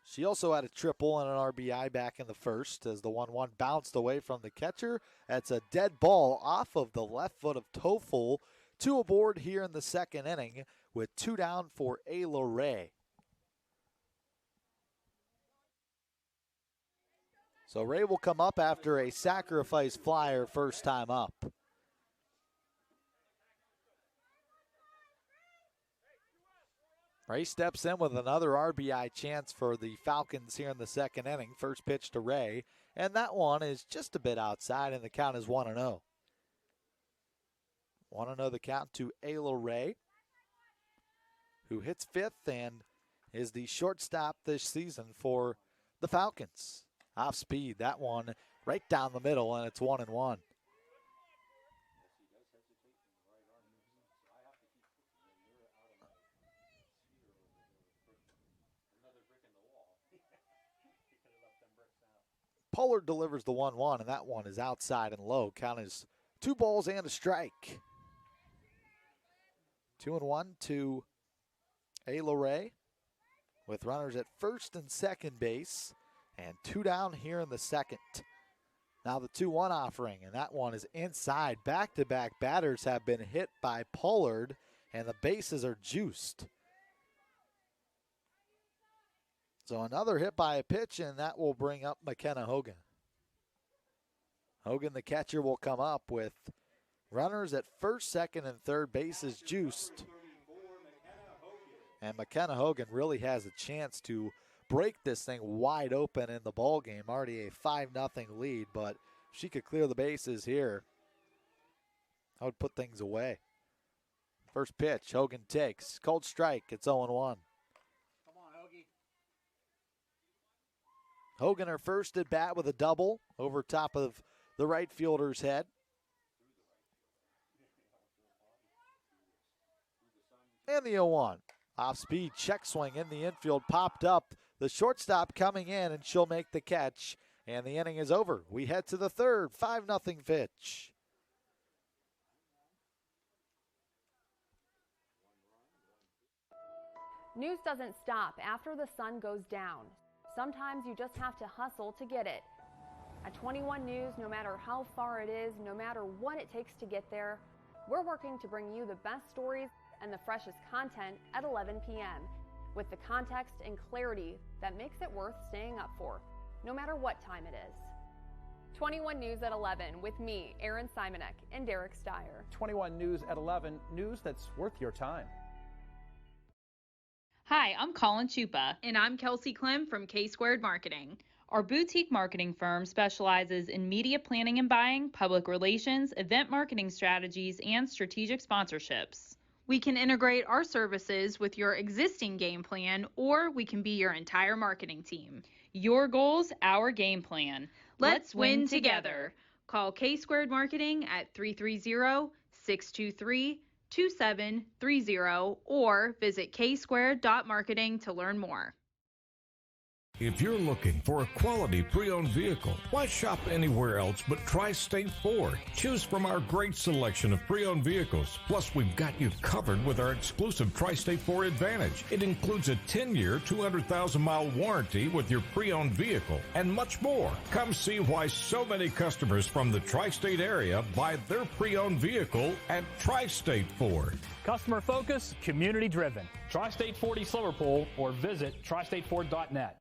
She also had a triple and an RBI back in the first as the 1-1 bounced away from the catcher. That's a dead ball off of the left foot of Toffel. 2 aboard here in the second inning with 2 down for Ayla Ray. So Ray will come up after a sacrifice flyer first time up. Ray steps in with another RBI chance for the Falcons here in the second inning. First pitch to Ray, and that one is just a bit outside, and the count is 1-0. 1-0 the count to Ayla Ray, who hits fifth and is the shortstop this season for the Falcons. Off speed, that one right down the middle, and it's 1-1. Pollard delivers the 1-1, and that one is outside and low. Count is 2 balls and a strike. 2-1 to Ayla Ray with runners at first and second base, and 2 down here in the second. Now the 2-1 offering, and that one is inside. Back-to-back batters have been hit by Pollard, and the bases are juiced. So another hit by a pitch, and that will bring up McKenna Hogan. Hogan, the catcher, will come up with runners at first, second, and third bases juiced. And McKenna Hogan really has a chance to break this thing wide open in the ball game. Already a 5-0 lead, but if she could clear the bases here, that would put things away. First pitch, Hogan takes. Cold strike, it's 0-1. Hogan, her first at bat with a double over top of the right fielder's head. And the 0-1. Off speed, check swing in the infield, popped up. The shortstop coming in, and she'll make the catch. And the inning is over. We head to the third, 5-0 Fitch. News doesn't stop after the sun goes down. Sometimes you just have to hustle to get it. At 21 News, no matter how far it is, no matter what it takes to get there, we're working to bring you the best stories and the freshest content at 11 p.m. with the context and clarity that makes it worth staying up for, no matter what time it is. 21 News at 11 with me, Erin Simonek, and Derek Steyer. 21 News at 11, news that's worth your time. Hi, I'm Colin Chupa. And I'm Kelsey Clem from K-Squared Marketing. Our boutique marketing firm specializes in media planning and buying, public relations, event marketing strategies, and strategic sponsorships. We can integrate our services with your existing game plan, or we can be your entire marketing team. Your goals, our game plan. Let's win together. Call K-Squared Marketing at 330-623-2730 or visit ksquared.marketing to learn more. If you're looking for a quality pre-owned vehicle, why shop anywhere else but Tri-State Ford? Choose from our great selection of pre-owned vehicles. Plus, we've got you covered with our exclusive Tri-State Ford Advantage. It includes a 10-year, 200,000-mile warranty with your pre-owned vehicle and much more. Come see why so many customers from the Tri-State area buy their pre-owned vehicle at Tri-State Ford. Customer focus, community driven. Tri-State Ford East Liverpool or visit tristateford.net.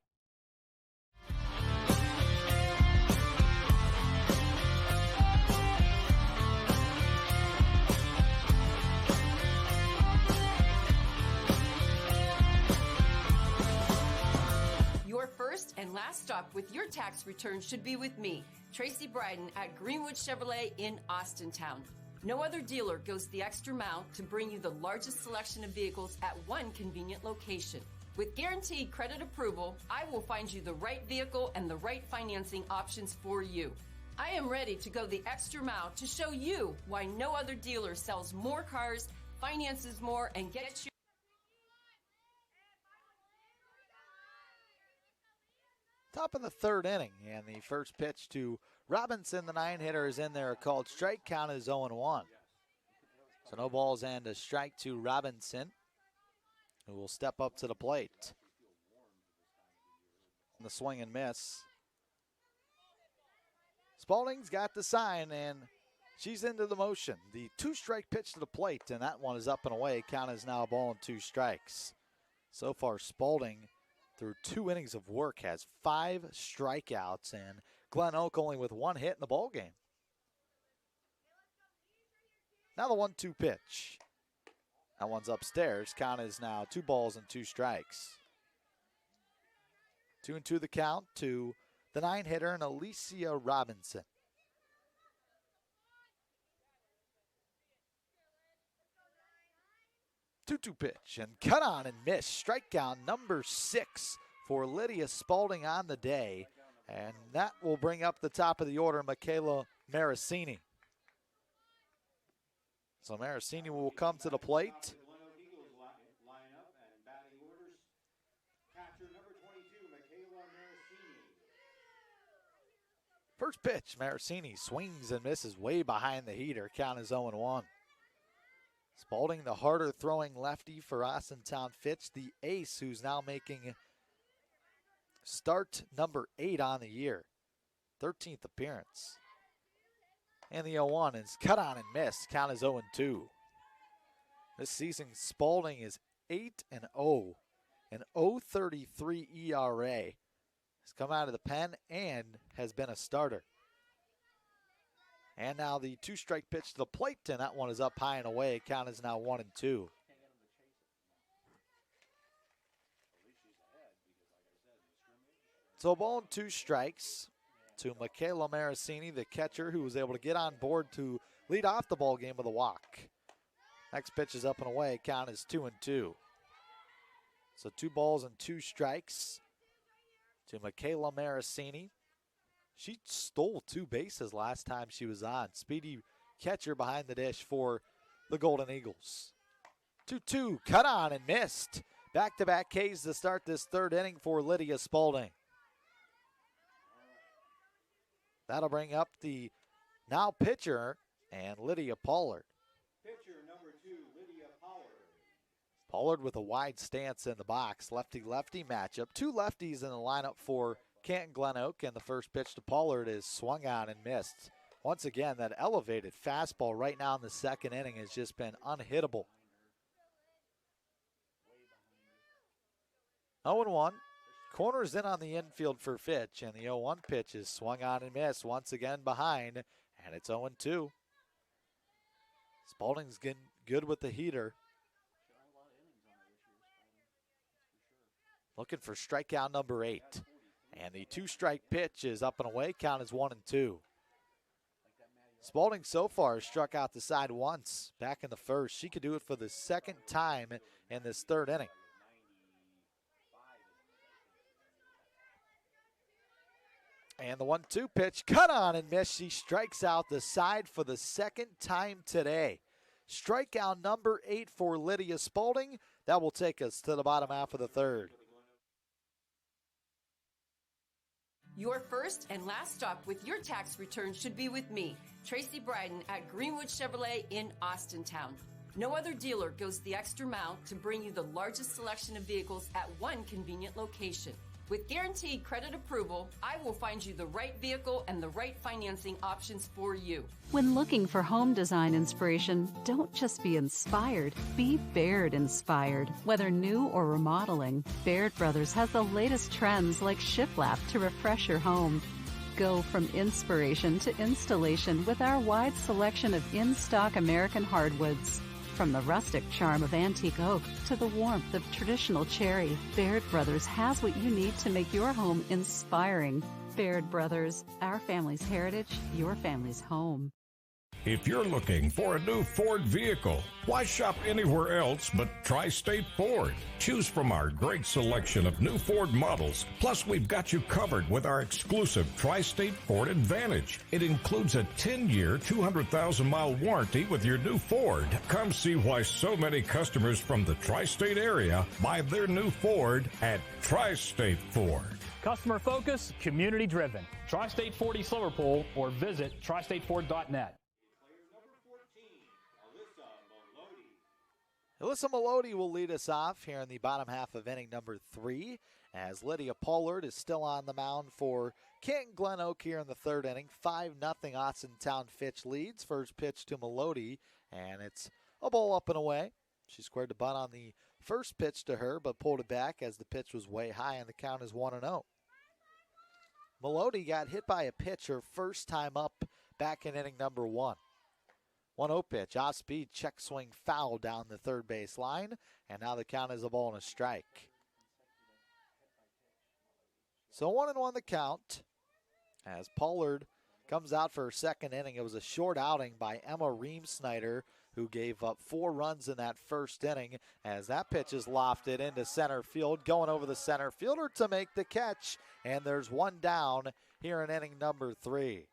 Your first and last stop with your tax return should be with me, Tracy Bryden at Greenwood Chevrolet in Austintown. No other dealer goes the extra mile to bring you the largest selection of vehicles at one convenient location. With guaranteed credit approval, I will find you the right vehicle and the right financing options for you. I am ready to go the extra mile to show you why no other dealer sells more cars, finances more, and gets you. Top of the third inning, and the first pitch to Robinson, the 9-hitter, is in there. A called strike. Count is 0-1. So no balls and a strike to Robinson, who will step up to the plate. And the swing and miss. Spalding's got the sign, and she's into the motion. The 2-strike pitch to the plate, and that one is up and away. Count is now a ball and 2 strikes. So far, Spalding, through 2 innings of work, has 5 strikeouts, and Glenoak only with 1 hit in the ballgame. Now the 1-2 pitch. That one's upstairs. Count is now 2 balls and 2 strikes. 2-2 the count to the 9-hitter and Alicia Robinson. Two-two pitch and cut on and miss. Strikeout number 6 for Lydia Spalding on the day. And that will bring up the top of the order, Michaela Marasini. So Marasini will come to the plate. First pitch, Marasini swings and misses way behind the heater. Count is 0-1. Spalding, the harder throwing lefty for Austintown Fitch, the ace who's now making start number 8 on the year. 13th appearance. And the 0-1 is cut on and missed. Count is 0-2. This season, Spalding is 8-0, an 0.33 ERA. Has come out of the pen and has been a starter. And now the 2-strike pitch to the plate, and that one is up high and away. Count is now 1-2. So a ball and 2 strikes to Michaela Marasini, the catcher, who was able to get on board to lead off the ball game with a walk. Next pitch is up and away. Count is 2-2. So 2 balls and 2 strikes to Michaela Marasini. She stole 2 bases last time she was on. Speedy catcher behind the dish for the Golden Eagles. 2-2, cut on and missed. Back-to-back Ks to start this third inning for Lydia Spalding. That'll bring up the now pitcher and Lydia Pollard. Pitcher number 2, Lydia Pollard. Pollard with a wide stance in the box. Lefty-lefty matchup. 2 lefties in the lineup for Canton Glenoak, and the first pitch to Pollard is swung on and missed. Once again, that elevated fastball right now in the second inning has just been unhittable. 0-1. Corners in on the infield for Fitch, and the 0-1 pitch is swung on and missed once again behind, and it's 0-2. Spalding's getting good with the heater. Looking for strikeout number 8. And the 2-strike pitch is up and away. Count is 1-2. Spalding so far has struck out the side once back in the first. She could do it for the second time in this third inning. And the 1-2 pitch, cut on and miss. She strikes out the side for the second time today. Strikeout number 8 for Lydia Spalding. That will take us to the bottom half of the third. Your first and last stop with your tax return should be with me, Tracy Bryden at Greenwood Chevrolet in Austintown. No other dealer goes the extra mile to bring you the largest selection of vehicles at one convenient location. With guaranteed credit approval, I will find you the right vehicle and the right financing options for you. When looking for home design inspiration, don't just be inspired, be Baird inspired. Whether new or remodeling, Baird Brothers has the latest trends like shiplap to refresh your home. Go from inspiration to installation with our wide selection of in-stock American hardwoods. From the rustic charm of antique oak to the warmth of traditional cherry, Baird Brothers has what you need to make your home inspiring. Baird Brothers, our family's heritage, your family's home. If you're looking for a new Ford vehicle, why shop anywhere else but Tri-State Ford? Choose from our great selection of new Ford models. Plus, we've got you covered with our exclusive Tri-State Ford Advantage. It includes a 10-year, 200,000-mile warranty with your new Ford. Come see why so many customers from the Tri-State area buy their new Ford at Tri-State Ford. Customer focus, community driven. Tri-State Ford East Liverpool or visit tristateford.net. Alyssa Melody will lead us off here in the bottom half of inning number 3, as Lydia Pollard is still on the mound for Canton Glenoak here in the third inning. 5-0 Austintown Fitch leads. First pitch to Melody, and it's a ball up and away. She squared the bunt on the first pitch to her, but pulled it back as the pitch was way high, and the count is 1-0. Melody got hit by a pitch her first time up back in inning number 1. 1-0 pitch, off speed, check swing foul down the third base line, and now the count is a ball and a strike. So 1-1 the count as Pollard comes out for her second inning. It was a short outing by Emma Ream-Snyder, who gave up 4 runs in that first inning, as that pitch is lofted into center field, going over the center fielder to make the catch, and there's one down here in inning number 3.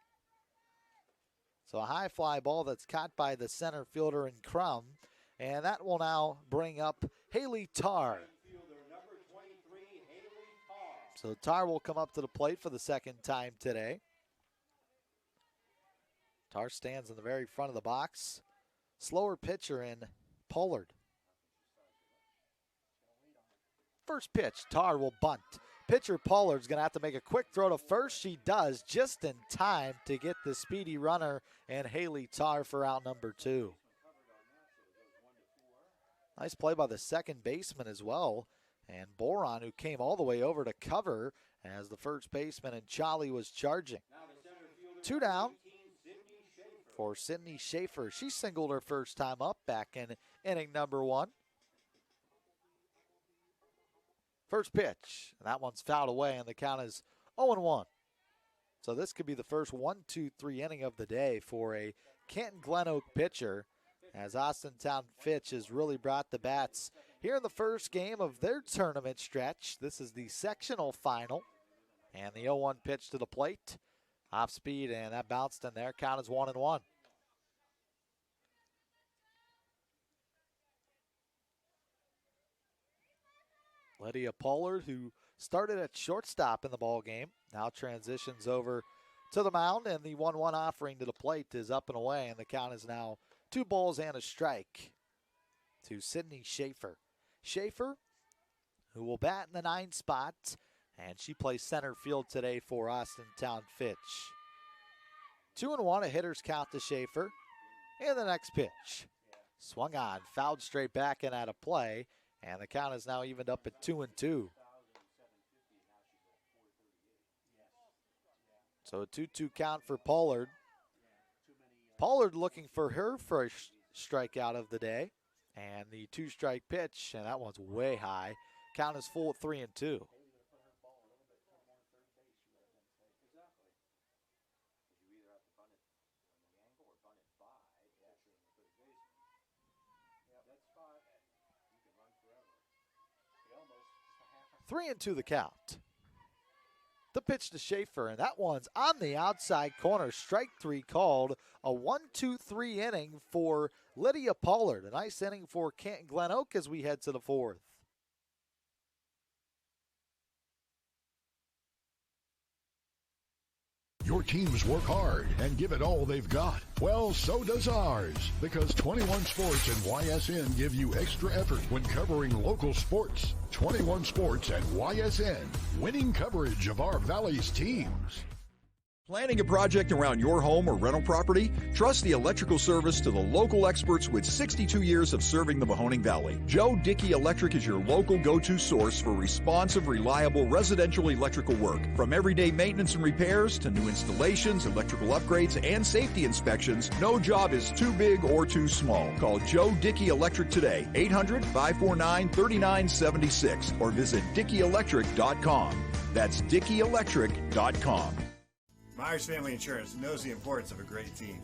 So a high fly ball that's caught by the center fielder in Crum, and that will now bring up Haley Tarr. So Tarr will come up to the plate for the second time today. Tarr stands in the very front of the box. Slower pitcher in Pollard. First pitch, Tarr will bunt. Pitcher Pollard's going to have to make a quick throw to first. She does, just in time to get the speedy runner and Haley Tarr for out number 2. Nice play by the second baseman as well. And Boron, who came all the way over to cover as the first baseman, and Charlie was charging. 2 down for Sydney Schaefer. She singled her first time up back in inning number 1. First pitch, and that one's fouled away, and the count is 0-1. So this could be the first 1-2-3 inning of the day for a Canton Glenoak pitcher, as Austintown Fitch has really brought the bats here in the first game of their tournament stretch. This is the sectional final, and the 0-1 pitch to the plate. Off speed, and that bounced in there. Count is 1-1. Lydia Pollard, who started at shortstop in the ball game, now transitions over to the mound, and the 1-1 offering to the plate is up and away, and the count is now 2 balls and a strike to Sydney Schaefer. Schaefer, who will bat in the 9 spot, and she plays center field today for Austintown Fitch. 2-1, a hitter's count to Schaefer, and the next pitch. Swung on, fouled straight back and out of play. And the count is now evened up at 2-2. So a 2-2 count for Pollard. Pollard looking for her first strikeout of the day. And the 2-strike pitch, and that one's way high. Count is full at 3-2. Three and two the count. The pitch to Schaefer, and that one's on the outside corner. Strike three called. A 1-2-3 inning for Lydia Pollard. A nice inning for Canton Glenoak as we head to the fourth. Your teams work hard and give it all they've got. Well, so does ours, because 21 Sports and YSN give you extra effort when covering local sports. 21 Sports and YSN, winning coverage of our Valley's teams. Planning a project around your home or rental property? Trust the electrical service to the local experts with 62 years of serving the Mahoning Valley. Joe Dickey Electric is your local go-to source for responsive, reliable residential electrical work. From everyday maintenance and repairs to new installations, electrical upgrades, and safety inspections, no job is too big or too small. Call Joe Dickey Electric today, 800-549-3976, or visit DickeyElectric.com. That's DickeyElectric.com. Myers Family Insurance knows the importance of a great team.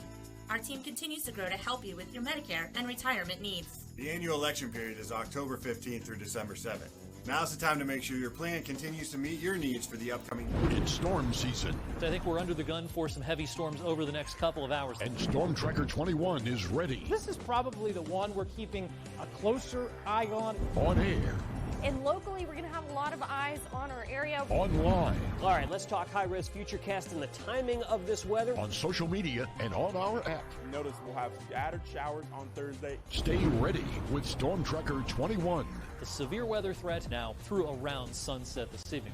Our team continues to grow to help you with your Medicare and retirement needs. The annual election period is October 15th through December 7th. Now's the time to make sure your plan continues to meet your needs for the upcoming It's storm season. I think we're under the gun for some heavy storms over the next couple of hours. And Storm Tracker 21 is ready. This is probably the one we're keeping a closer eye on. On air. And locally, we're going to have a lot of eyes on our area. Online. All right, let's talk high-risk futurecast and the timing of this weather. On social media and on our app. Notice we'll have scattered showers on Thursday. Stay ready with Storm Tracker 21. The severe weather threat now through around sunset this evening.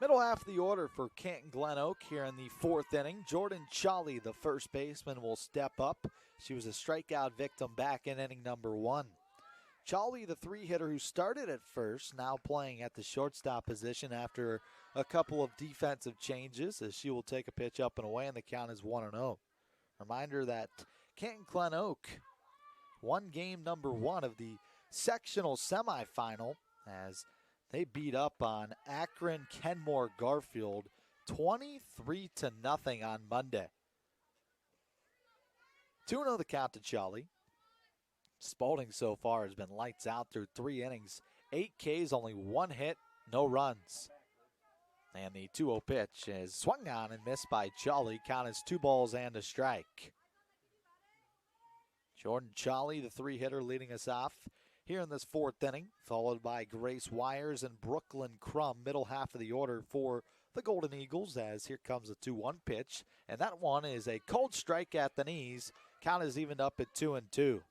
Middle half of the order for Canton Glenoak here in the fourth inning. Jordan Chawley, the first baseman, will step up. She was a strikeout victim back in inning number one. Chawley, the three-hitter who started at first, now playing at the shortstop position after a couple of defensive changes, as she will take a pitch up and away, and the count is 1-0. Reminder that Canton Glenoak won game number one of the sectional semifinal as they beat up on Akron Kenmore Garfield 23-0 on Monday. 2-0 the count to Chawley. Spalding so far has been lights out through 3 innings. 8 Ks, only 1 hit, no runs. And the 2-0 pitch is swung on and missed by Chawley. Count is 2 balls and a strike. Jordan Chawley, the three-hitter, leading us off here in this fourth inning, followed by Grace Wires and Brooklyn Crum, middle half of the order for the Golden Eagles, as here comes a 2-1 pitch, and that one is a cold strike at the knees. Count is evened up at 2-2.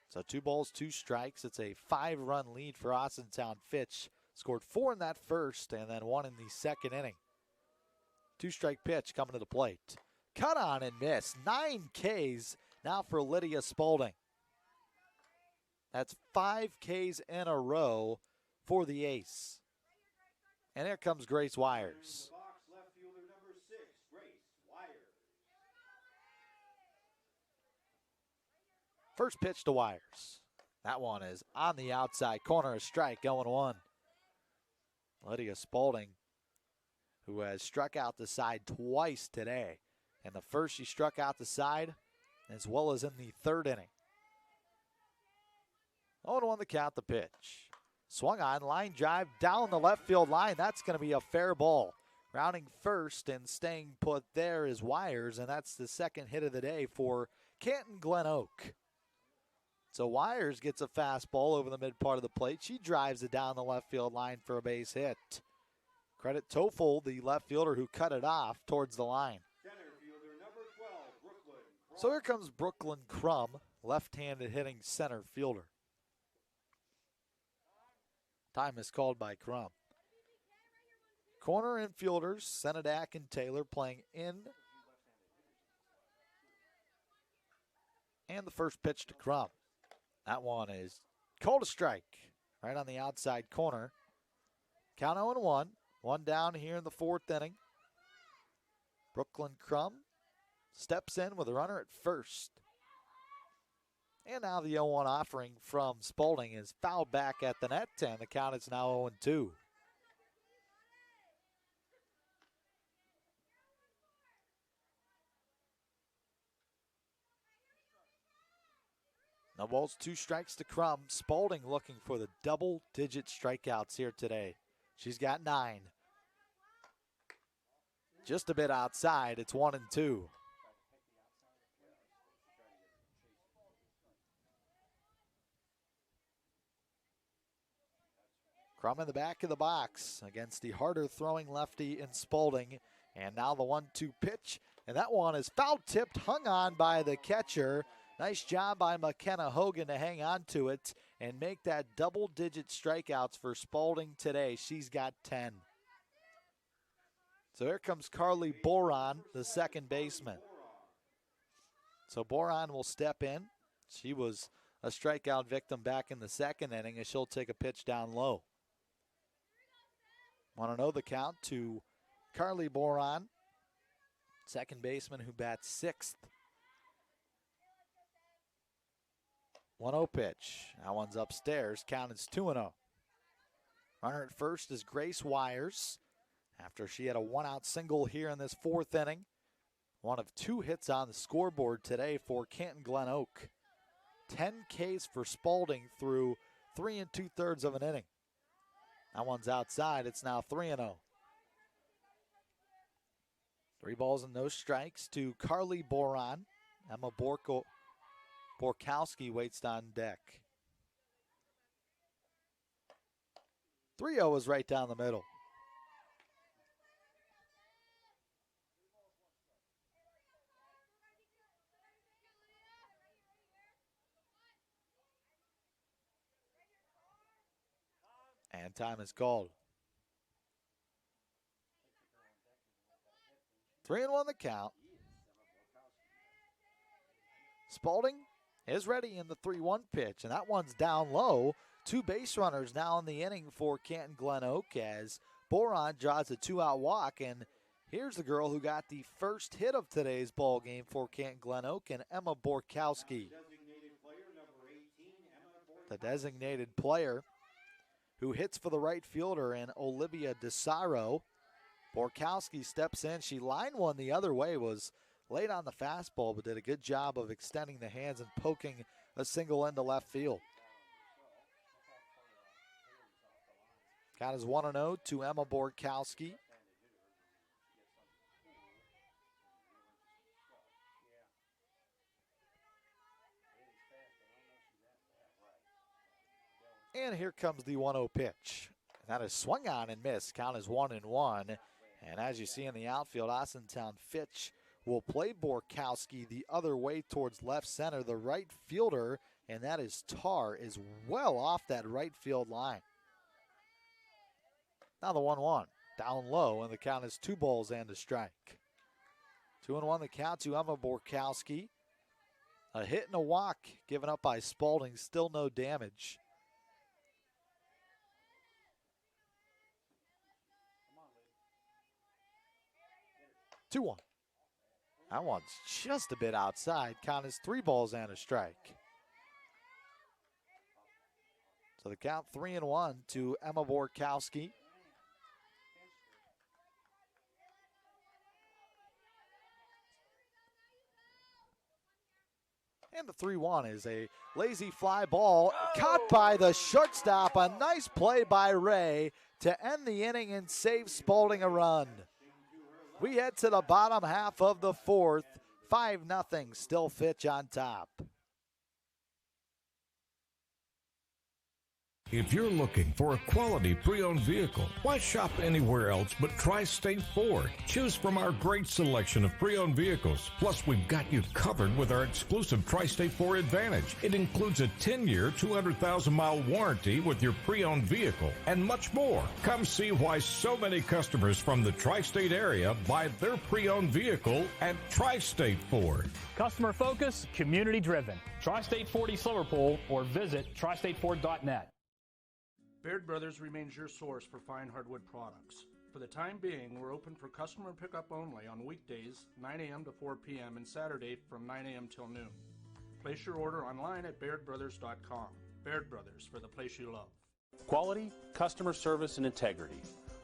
So 2 balls, 2 strikes. It's a 5-run lead for Austintown Fitch. Scored 4 in that first and then 1 in the second inning. 2-strike pitch coming to the plate. Cut on and miss. 9 Ks now for Lydia Spalding. That's 5 Ks in a row for the ace. And here comes Grace Wires. First pitch to Wires. That one is on the outside corner, a strike, 0-1. Lydia Spalding, who has struck out the side twice today. And the first she struck out the side, as well as in the third inning. 0-1 the count, the pitch. Swung on, line drive down the left field line. That's going to be a fair ball. Rounding first and staying put there is Wires, and that's the second hit of the day for Canton Glenoak. So Wires gets a fastball over the mid part of the plate. She drives it down the left field line for a base hit. Credit Toffel, the left fielder who cut it off towards the line. So here comes Brooklyn Crum, left-handed hitting center fielder. Time is called by Crum. Corner infielders, Senedak and Taylor playing in. And the first pitch to Crum. That one is called a strike. Right on the outside corner. Count 0-1. One down here in the fourth inning. Brooklyn Crum steps in with a runner at first. And now the 0-1 offering from Spalding is fouled back at the net, and the count is now 0-2. No balls, 2 strikes to Crum. Spalding looking for the double-digit strikeouts here today. She's got 9. Just a bit outside. It's 1-2. Crum in the back of the box against the harder throwing lefty in Spalding. And now the 1-2 pitch. And that one is foul tipped, hung on by the catcher. Nice job by McKenna Hogan to hang on to it and make that double-digit strikeouts for Spalding today. She's got 10. So here comes Carly Boron, the second baseman. So Boron will step in. She was a strikeout victim back in the second inning as she'll take a pitch down low. Want to know the count to Carly Boron, second baseman who bats 6th. 1-0 pitch. That one's upstairs. Count is 2-0. Runner at first is Grace Wires after she had a 1-out single here in this fourth inning. One of 2 hits on the scoreboard today for Canton Glenoak. 10 Ks for Spalding through 3 2/3 of an inning. That one's outside. It's now 3-0. 3 balls and no strikes to Carly Boron. Emma Borkowski waits on deck. 3-0 is right down the middle. And time is called. 3-1 the count. Spalding is ready in the 3-1 pitch, and that one's down low. 2 base runners now in the inning for Canton Glenoak as Boron draws a 2-out walk, and here's the girl who got the first hit of today's ball game for Canton Glenoak, and Emma Borkowski. The designated player who hits for the right fielder and Olivia DeSaro. Borkowski steps in. She lined one the other way, was late on the fastball, but did a good job of extending the hands and poking a single into left field. Count is 1-0 to Emma Borkowski. And here comes the 1-0 pitch. That is swung on and missed. Count is 1-1. And as you see in the outfield, Austintown Fitch will play Borkowski the other way towards left center. The right fielder, and that is Tar, is well off that right field line. Now the 1-1. Down low, and the count is 2 balls and a strike. 2-1 the count to Emma Borkowski. A hit and a walk given up by Spalding. Still no damage. 2-1. That one's just a bit outside. Count is 3 balls and a strike. So the count 3-1 to Emma Borkowski. And the 3-1 is a lazy fly ball caught by the shortstop. A nice play by Ray to end the inning and save Spalding a run. We head to the bottom half of the fourth. 5-0, still Fitch on top. If you're looking for a quality pre-owned vehicle, why shop anywhere else but Tri-State Ford? Choose from our great selection of pre-owned vehicles. Plus, we've got you covered with our exclusive Tri-State Ford Advantage. It includes a 10-year, 200,000-mile warranty with your pre-owned vehicle and much more. Come see why so many customers from the Tri-State area buy their pre-owned vehicle at Tri-State Ford. Customer focus, community driven. Tri-State Ford East Liverpool or visit tristateford.net. Baird Brothers remains your source for fine hardwood products. For the time being, we're open for customer pickup only on weekdays, 9 a.m. to 4 p.m. and Saturday from 9 a.m. till noon. Place your order online at bairdbrothers.com. Baird Brothers, for the place you love. Quality, customer service, and integrity.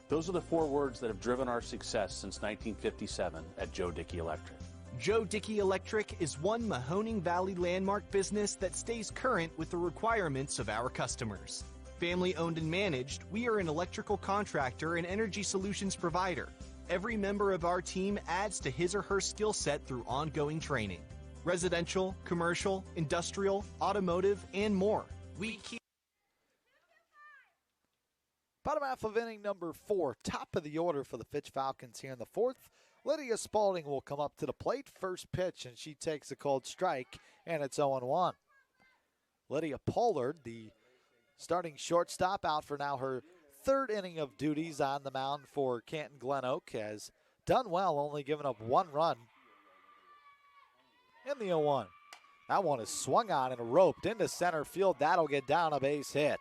Those are the 4 words that have driven our success since 1957 at Joe Dickey Electric. Joe Dickey Electric is one Mahoning Valley landmark business that stays current with the requirements of our customers. Family owned and managed, we are an electrical contractor and energy solutions provider. Every member of our team adds to his or her skill set through ongoing training. Residential, commercial, industrial, automotive, and more. We keep Bottom half of inning number 4, top of the order for the Fitch Falcons here in the 4th. Lydia Spalding will come up to the plate, first pitch, and she takes a called strike, and it's 0-1. Lydia Pollard, the starting shortstop, out for now her 3rd inning of duties on the mound for Canton Glenoak, has done well, only giving up 1 run in the 0-1. That one is swung on and roped into center field. That'll get down, a base hit.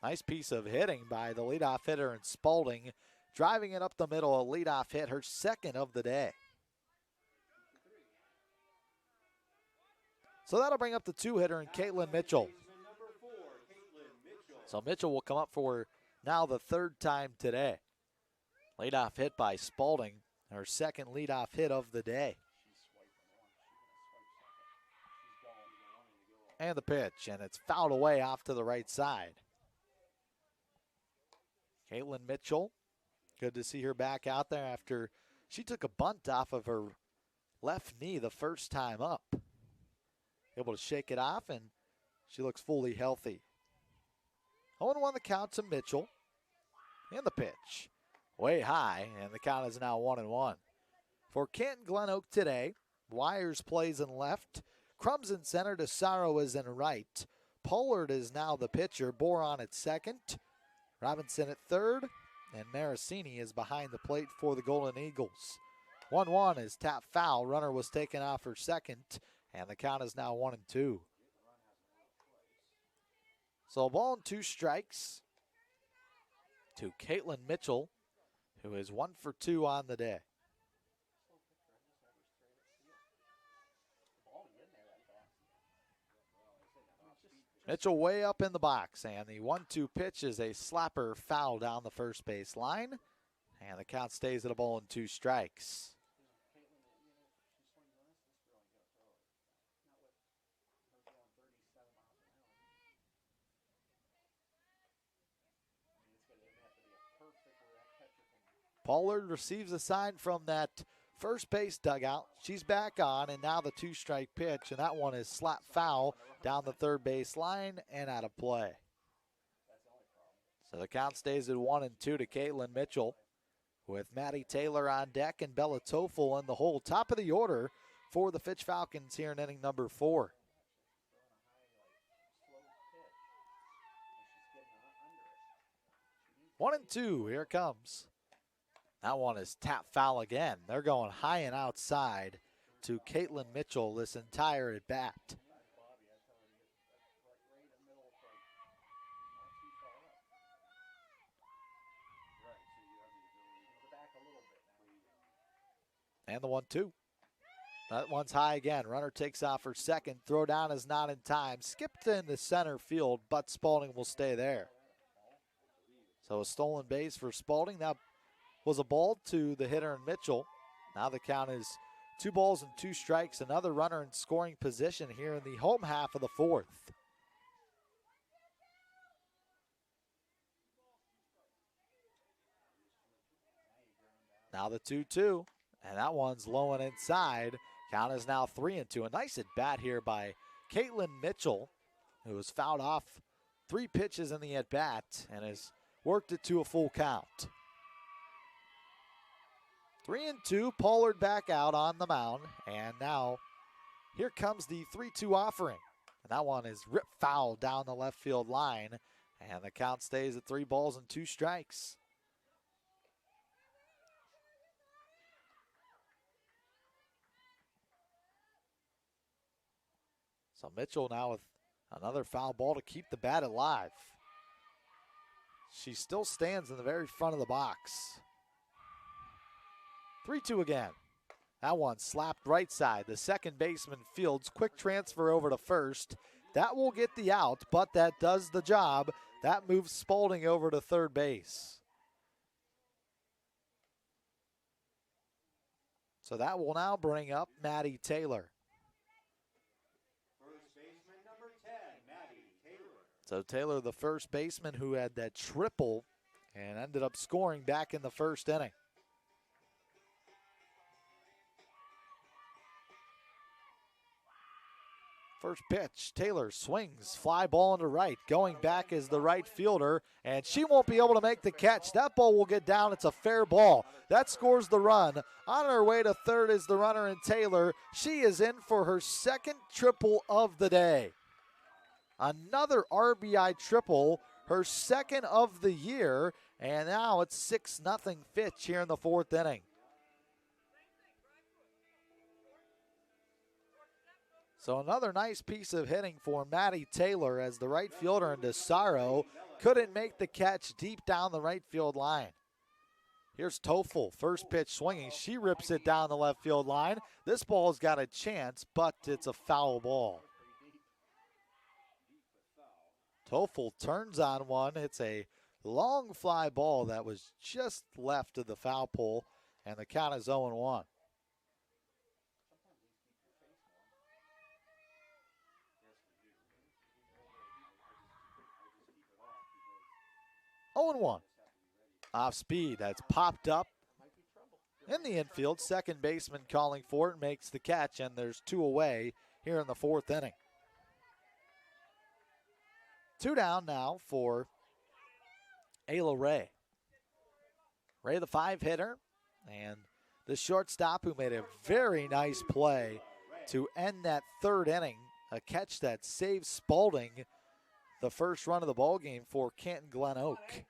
Nice piece of hitting by the leadoff hitter in Spalding, driving it up the middle, a leadoff hit, her 2nd of the day. So that'll bring up the 2-hitter in Caitlin Mitchell. So Mitchell will come up for now the 3rd time today. Leadoff hit by Spalding, her 2nd leadoff hit of the day. And the pitch, and it's fouled away off to the right side. Caitlin Mitchell, good to see her back out there after she took a bunt off of her left knee the first time up. Able to shake it off, and she looks fully healthy. 0-1 the count to Mitchell. And the pitch, way high, and the count is now 1-1. For Canton Glenoak today, Wires plays in left, Crumbs in center, DeSaro is in right. Pollard is now the pitcher, Boron at 2nd. Robinson at 3rd, and Maricini is behind the plate for the Golden Eagles. 1-1 is tap foul. Runner was taken off for 2nd, and the count is now 1-2. So a ball and 2 strikes to Caitlin Mitchell, who is 1 for 2 on the day. Mitchell way up in the box, and the 1-2 pitch is a slapper foul down the first base line, and the count stays at a ball and 2 strikes. Pollard receives a sign from that first base dugout. She's back on, and now the 2-strike pitch, and that one is slap foul down the third base line and out of play. So the count stays at 1-2 to Caitlin Mitchell, with Maddie Taylor on deck and Bella Toffel in the hole. Top of the order for the Fitch Falcons here in inning number 4. One and two, here it comes. That one is tap foul again. They're going high and outside to Caitlin Mitchell this entire at bat. And the 1-2. That one's high again. Runner takes off for 2nd. Throw down is not in time. Skipped into center field, but Spalding will stay there. So a stolen base for Spalding. That was a ball to the hitter in Mitchell. Now the count is 2 balls and 2 strikes. Another runner in scoring position here in the home half of the 4th. Now the 2-2, and that one's low and inside. Count is now 3-2. A nice at bat here by Caitlin Mitchell, who has fouled off 3 pitches in the at bat and has worked it to a full count. 3-2, Pollard back out on the mound, and now here comes the 3-2 offering. And that one is ripped foul down the left field line, and the count stays at 3 balls and 2 strikes. So Mitchell now with another foul ball to keep the bat alive. she still stands in the very front of the box. 3-2 again. That one slapped right side. The second baseman fields. Quick transfer over to first. That will get the out, but that does the job. That moves Spalding over to third base. So that will now bring up Maddie Taylor. First baseman number 10, Maddie Taylor. So Taylor, the first baseman who had that triple and ended up scoring back in the first inning. First pitch, Taylor swings, fly ball into right. Going back is the right fielder, and she won't be able to make the catch. That ball will get down. It's a fair ball. That scores the run. On her way to third is the runner in Taylor. She is in for her second triple of the day. Another RBI triple, her second of the year, and now it's 6-0 Fitch here in the fourth inning. So another nice piece of hitting for Maddie Taylor as the right fielder in DeSaro couldn't make the catch deep down the right field line. Here's Toffel, first pitch swinging. She rips it down the left field line. This ball's got a chance, but it's a foul ball. Toffel turns on one. It's a long fly ball that was just left of the foul pole, and the count is 0-1. 0-1. Off speed, that's popped up in the infield. Second baseman calling for it, makes the catch, and there's two away here in the fourth inning. Two down now for Ayla Ray. Ray, the five hitter, and the shortstop who made a very nice play to end that third inning. A catch that saves Spalding the first run of the ball game for Canton Glenoak.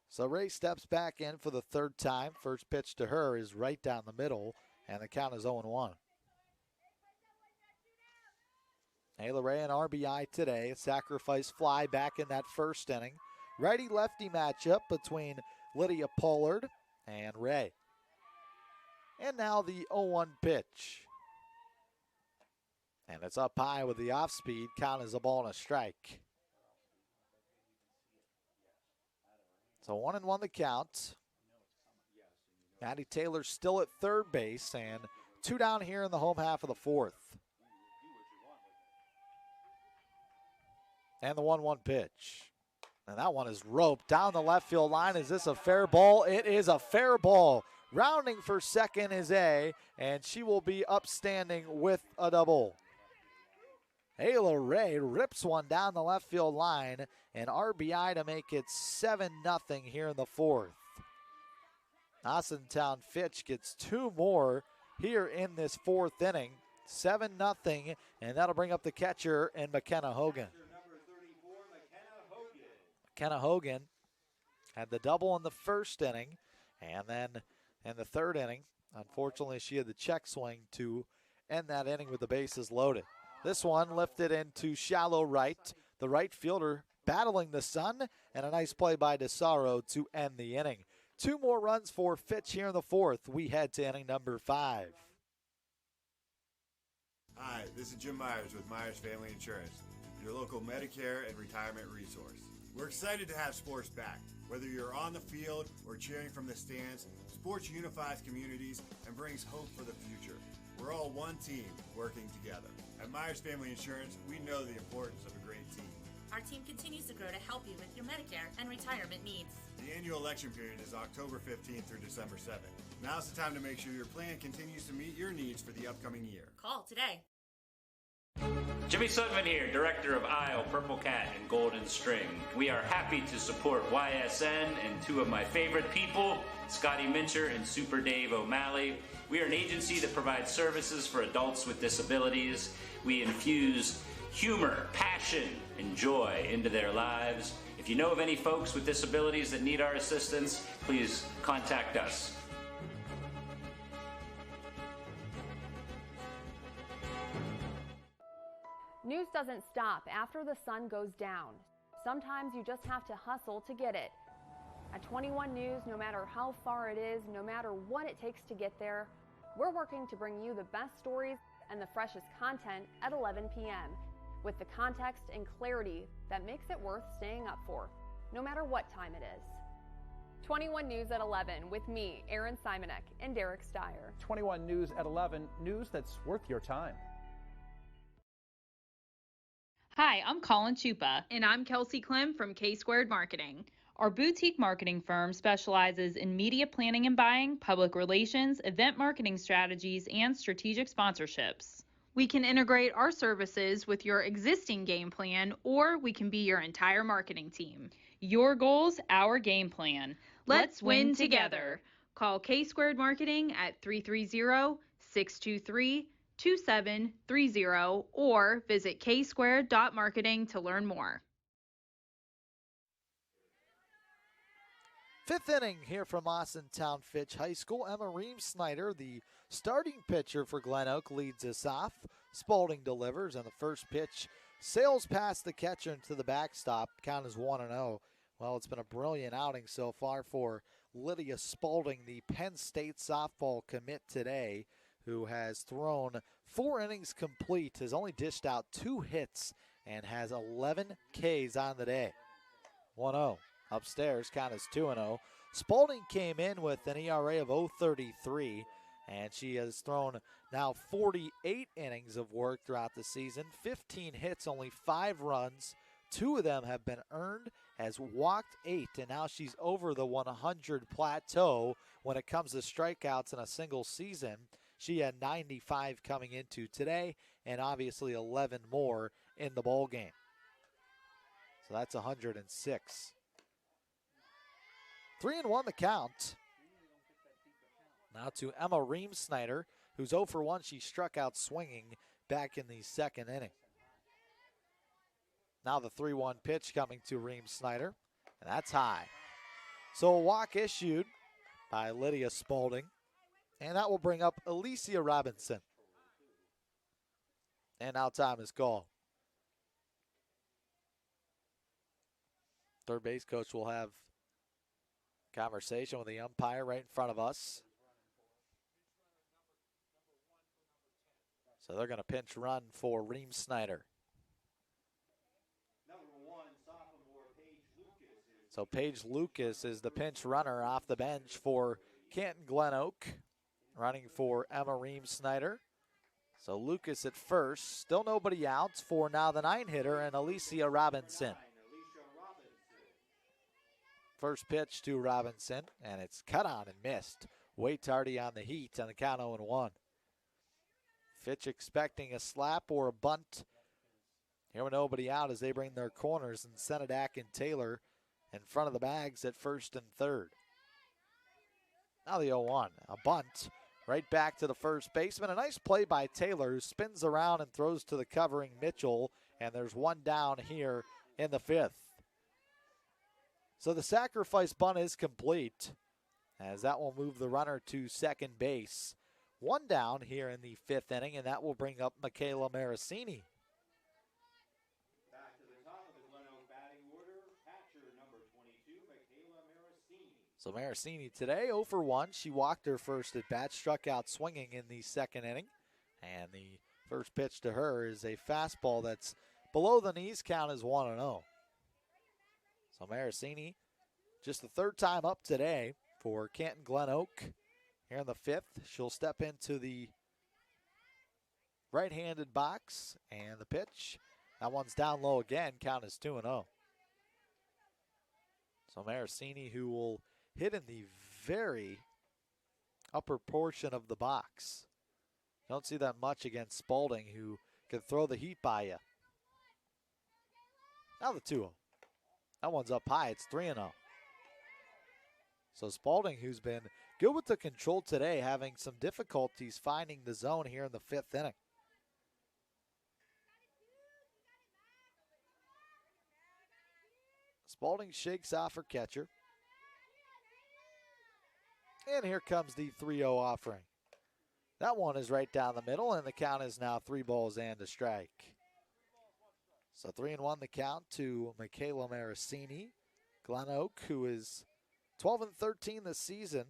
So Ray steps back in for the third time. First pitch to her is right down the middle, and the count is 0-1. Ayla Ray an RBI today. A sacrifice fly back in that first inning. Righty-lefty matchup between Lydia Pollard and Ray. And now the 0-1 pitch. And it's up high with the off-speed. Count is a ball and a strike. So 1-1 the count. Maddie Taylor still at third base, and two down here in the home half of the fourth. And the 1-1 pitch. And that one is roped down the left field line. Is this a fair ball? It is a fair ball. Rounding for second is A, and she will be upstanding with a double. Ayla Ray rips one down the left field line, an RBI to make it 7-0 here in the fourth. Austintown Fitch gets two more here in this fourth inning. 7-0, and that'll bring up the catcher and McKenna Hogan. McKenna Hogan had the double in the first inning, and then in the third inning, unfortunately, she had the check swing to end that inning with the bases loaded. This one lifted into shallow right. The right fielder battling the sun, and a nice play by DeSaro to end the inning. Two more runs for Fitch here in the fourth. We head to inning number 5. Hi, this is Jim Myers with Myers Family Insurance, your local Medicare and retirement resource. We're excited to have sports back. Whether you're on the field or cheering from the stands, sports unifies communities and brings hope for the future. We're all one team working together. At Myers Family Insurance, we know the importance of a great team. Our team continues to grow to help you with your Medicare and retirement needs. The annual election period is October 15th through December 7th. Now's the time to make sure your plan continues to meet your needs for the upcoming year. Call today. Jimmy Sudman here, Director of Isle, Purple Cat, and Golden String. We are happy to support YSN and two of my favorite people, Scotty Mincher and Super Dave O'Malley. We are an agency that provides services for adults with disabilities. We infuse humor, passion, and joy into their lives. If you know of any folks with disabilities that need our assistance, please contact us. News doesn't stop after the sun goes down. Sometimes you just have to hustle to get it. At 21 News, no matter how far it is, no matter what it takes to get there, we're working to bring you the best stories and the freshest content at 11 p.m. with the context and clarity that makes it worth staying up for, no matter what time it is. 21 News at 11 with me, Erin Simonek, and Derek Steyer. 21 News at 11, news that's worth your time. Hi, I'm Colin Chupa. And I'm Kelsey Clem from K-Squared Marketing. Our boutique marketing firm specializes in media planning and buying, public relations, event marketing strategies, and strategic sponsorships. We can integrate our services with your existing game plan, or we can be your entire marketing team. Your goals, our game plan. Let's win together. Call K-Squared Marketing at 330-623-2730 or visit ksquared.marketing to learn more. Fifth inning here from Austintown Fitch High School. Emma Ream-Snyder, the starting pitcher for Glenoak, leads us off. Spalding delivers, and the first pitch sails past the catcher into the backstop. Count is 1-0. Well, it's been a brilliant outing so far for Lydia Spalding, the Penn State softball commit today, who has thrown 4 innings complete, has only dished out 2 hits, and has 11 Ks on the day. 1-0. Upstairs, count is 2-0. Spalding came in with an ERA of 0.33, and she has thrown now 48 innings of work throughout the season, 15 hits, only 5 runs. 2 of them have been earned, has walked 8, and now she's over the 100 plateau when it comes to strikeouts in a single season. She had 95 coming into today, and obviously 11 more in the bowl game. So that's 106. 3-1 the count. Now to Emma Ream-Snyder, who's 0 for 1. She struck out swinging back in the second inning. Now the 3-1 pitch coming to Ream-Snyder, and that's high. So a walk issued by Lydia Spalding, and that will bring up Alicia Robinson. And now time is called. Third base coach will have conversation with the umpire right in front of us. So they're going to pinch run for Ream-Snyder. So Paige Lucas is the pinch runner off the bench for Canton Glenoak, running for Emma Ream-Snyder. So Lucas at first, still nobody out for now the 9-hitter and Alicia Robinson. First pitch to Robinson, and it's cut on and missed. Way tardy on the heat on the count 0-1. Fitch expecting a slap or a bunt. Here with nobody out as they bring their corners, and Senadak and Taylor in front of the bags at first and third. Now the 0-1, a bunt right back to the first baseman. A nice play by Taylor, who spins around and throws to the covering Mitchell, and there's one down here in the 5th. So the sacrifice bunt is complete, as that will move the runner to second base. One down here in the 5th inning, and that will bring up Michaela Maracini. Back to the top of the Glenoak batting order, catcher number 22, Michaela Maracini. So Maracini today 0 for 1. She walked her first at bat, struck out swinging in the second inning. And the first pitch to her is a fastball that's below the knees. Count is 1-0. So Maracini, just the 3rd time up today for Canton Glenoak. Here in the 5th, she'll step into the right-handed box, and the pitch, that one's down low again. Count is 2-0. So Maracini, who will hit in the very upper portion of the box. Don't see that much against Spalding, who can throw the heat by you. Now the 2-0. That one's up high. It's 3-0. So Spalding, who's been good with the control today, having some difficulties finding the zone here in the 5th inning. Spalding shakes off her catcher. And here comes the 3-0 offering. That one is right down the middle, and the count is now 3 balls and a strike. So 3-1 the count to Michaela Marasini. Glenoak, who is 12-13 this season,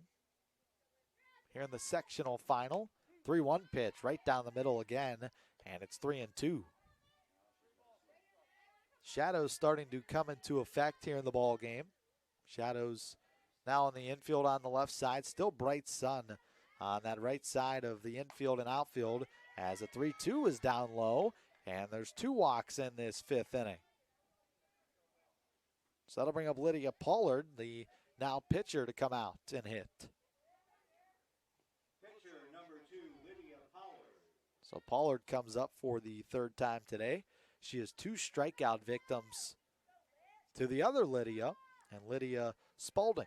here in the sectional final. 3-1 pitch right down the middle again, and it's 3-2. Shadows starting to come into effect here in the ball game. Shadows now in the infield on the left side. Still bright sun on that right side of the infield and outfield as a 3-2 is down low, and there's 2 walks in this 5th inning. So that'll bring up Lydia Pollard, the now pitcher, to come out and hit. Pitcher number 2, Lydia Pollard. So Pollard comes up for the 3rd time today. She has 2 strikeout victims to the other Lydia, and Lydia Spalding.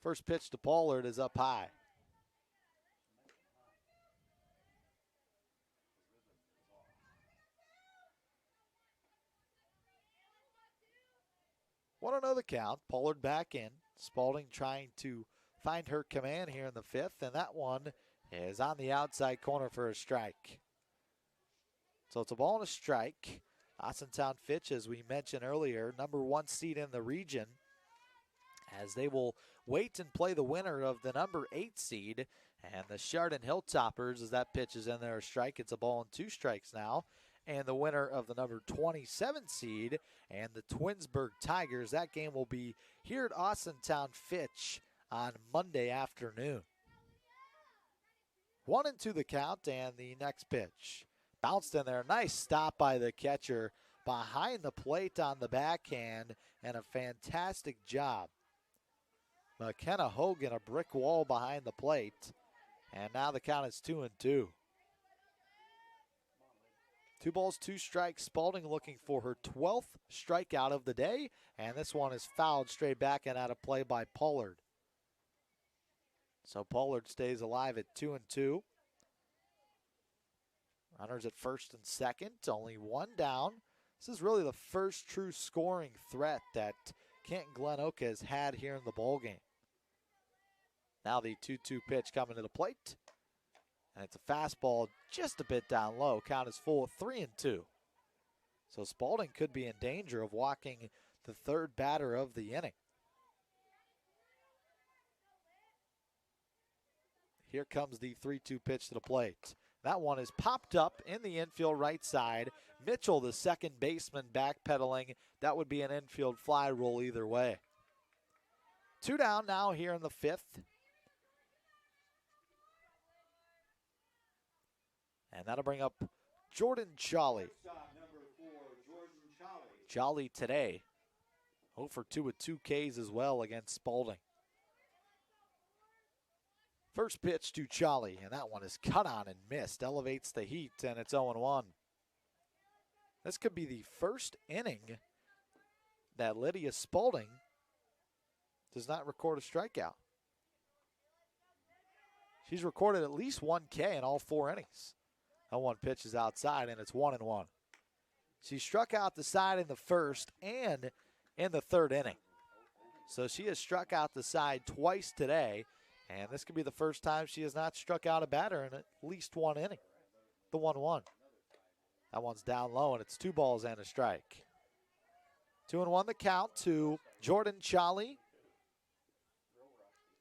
First pitch to Pollard is up high. Want to know the count. Pollard back in. Spalding trying to find her command here in the 5th, and that one is on the outside corner for a strike. So it's a ball and a strike. Austintown Fitch, as we mentioned earlier, number 1 seed in the region, as they will wait and play the winner of the number 8 seed and the Chardon Hilltoppers, as that pitch is in there, a strike. It's a ball and 2 strikes now. And the winner of the number 27 seed and the Twinsburg Tigers. That game will be here at Austintown Fitch on Monday afternoon. 1-2 the count, and the next pitch. Bounced in there. Nice stop by the catcher behind the plate on the backhand, and a fantastic job. McKenna Hogan, a brick wall behind the plate. And now the count is 2-2. 2 balls, 2 strikes. Spalding looking for her 12th strikeout of the day, and this one is fouled straight back and out of play by Pollard. So Pollard stays alive at 2-2. Runners at first and second, only 1 down. This is really the first true scoring threat that Canton Glenoak has had here in the ballgame. Now the 2-2 pitch coming to the plate. And it's a fastball just a bit down low. Count is full of 3-2. So Spalding could be in danger of walking the 3rd batter of the inning. Here comes the 3-2 pitch to the plate. That one is popped up in the infield right side. Mitchell, the second baseman, backpedaling. That would be an infield fly roll either way. 2 down now here in the 5th. And that'll bring up Jordan Jolly. Number 4, Jordan Jolly. Jolly today 0 for 2 with 2 Ks as well against Spalding. First pitch to Jolly, and that one is cut on and missed. Elevates the heat, and it's 0-1. This could be the first inning that Lydia Spalding does not record a strikeout. She's recorded at least 1 K in all 4 innings. That one pitch is outside, and it's 1-1. She struck out the side in the 1st and in the 3rd inning. So she has struck out the side twice today, and this could be the first time she has not struck out a batter in at least 1 inning. The 1-1. That one's down low, and it's 2 balls and a strike. 2-1 the count to Jordan Jolly.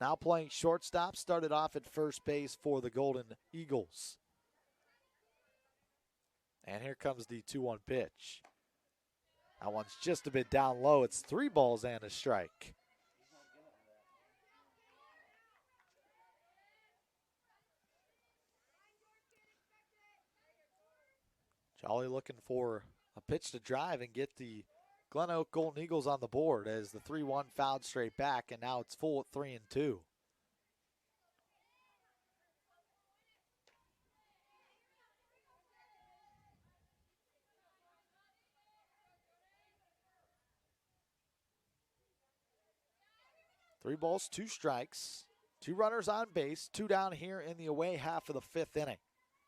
Now playing shortstop, started off at first base for the Golden Eagles. And here comes the 2-1 pitch. That one's just a bit down low. It's 3 balls and a strike. Jolly looking for a pitch to drive and get the Glenoak Golden Eagles on the board as the 3-1 fouled straight back, and now it's full at 3-2. Three balls, 2 strikes, 2 runners on base, 2 down here in the away half of the 5th inning.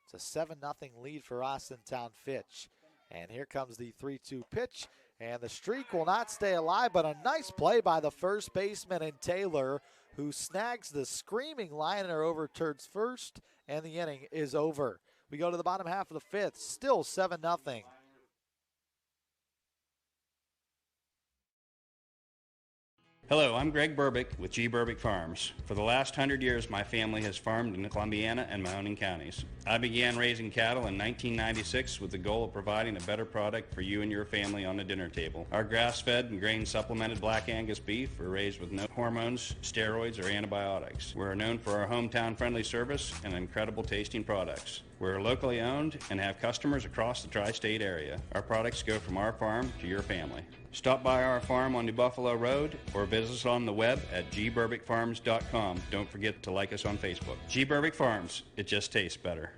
It's a 7-0 lead for Austintown Fitch. And here comes the 3-2 pitch, and the streak will not stay alive, but a nice play by the first baseman in Taylor, who snags the screaming liner over towards first, and the inning is over. We go to the bottom half of the 5th, still 7-0. Hello, I'm Greg Burbick with G. Burbick Farms. For the last 100 years, my family has farmed in Columbiana and Mahoning counties. I began raising cattle in 1996 with the goal of providing a better product for you and your family on the dinner table. Our grass-fed and grain-supplemented Black Angus beef are raised with no hormones, steroids, or antibiotics. We're known for our hometown-friendly service and incredible tasting products. We're locally owned and have customers across the tri-state area. Our products go from our farm to your family. Stop by our farm on New Buffalo Road or visit us on the web at gburbickfarms.com. Don't forget to like us on Facebook. G. Burbick Farms, it just tastes better.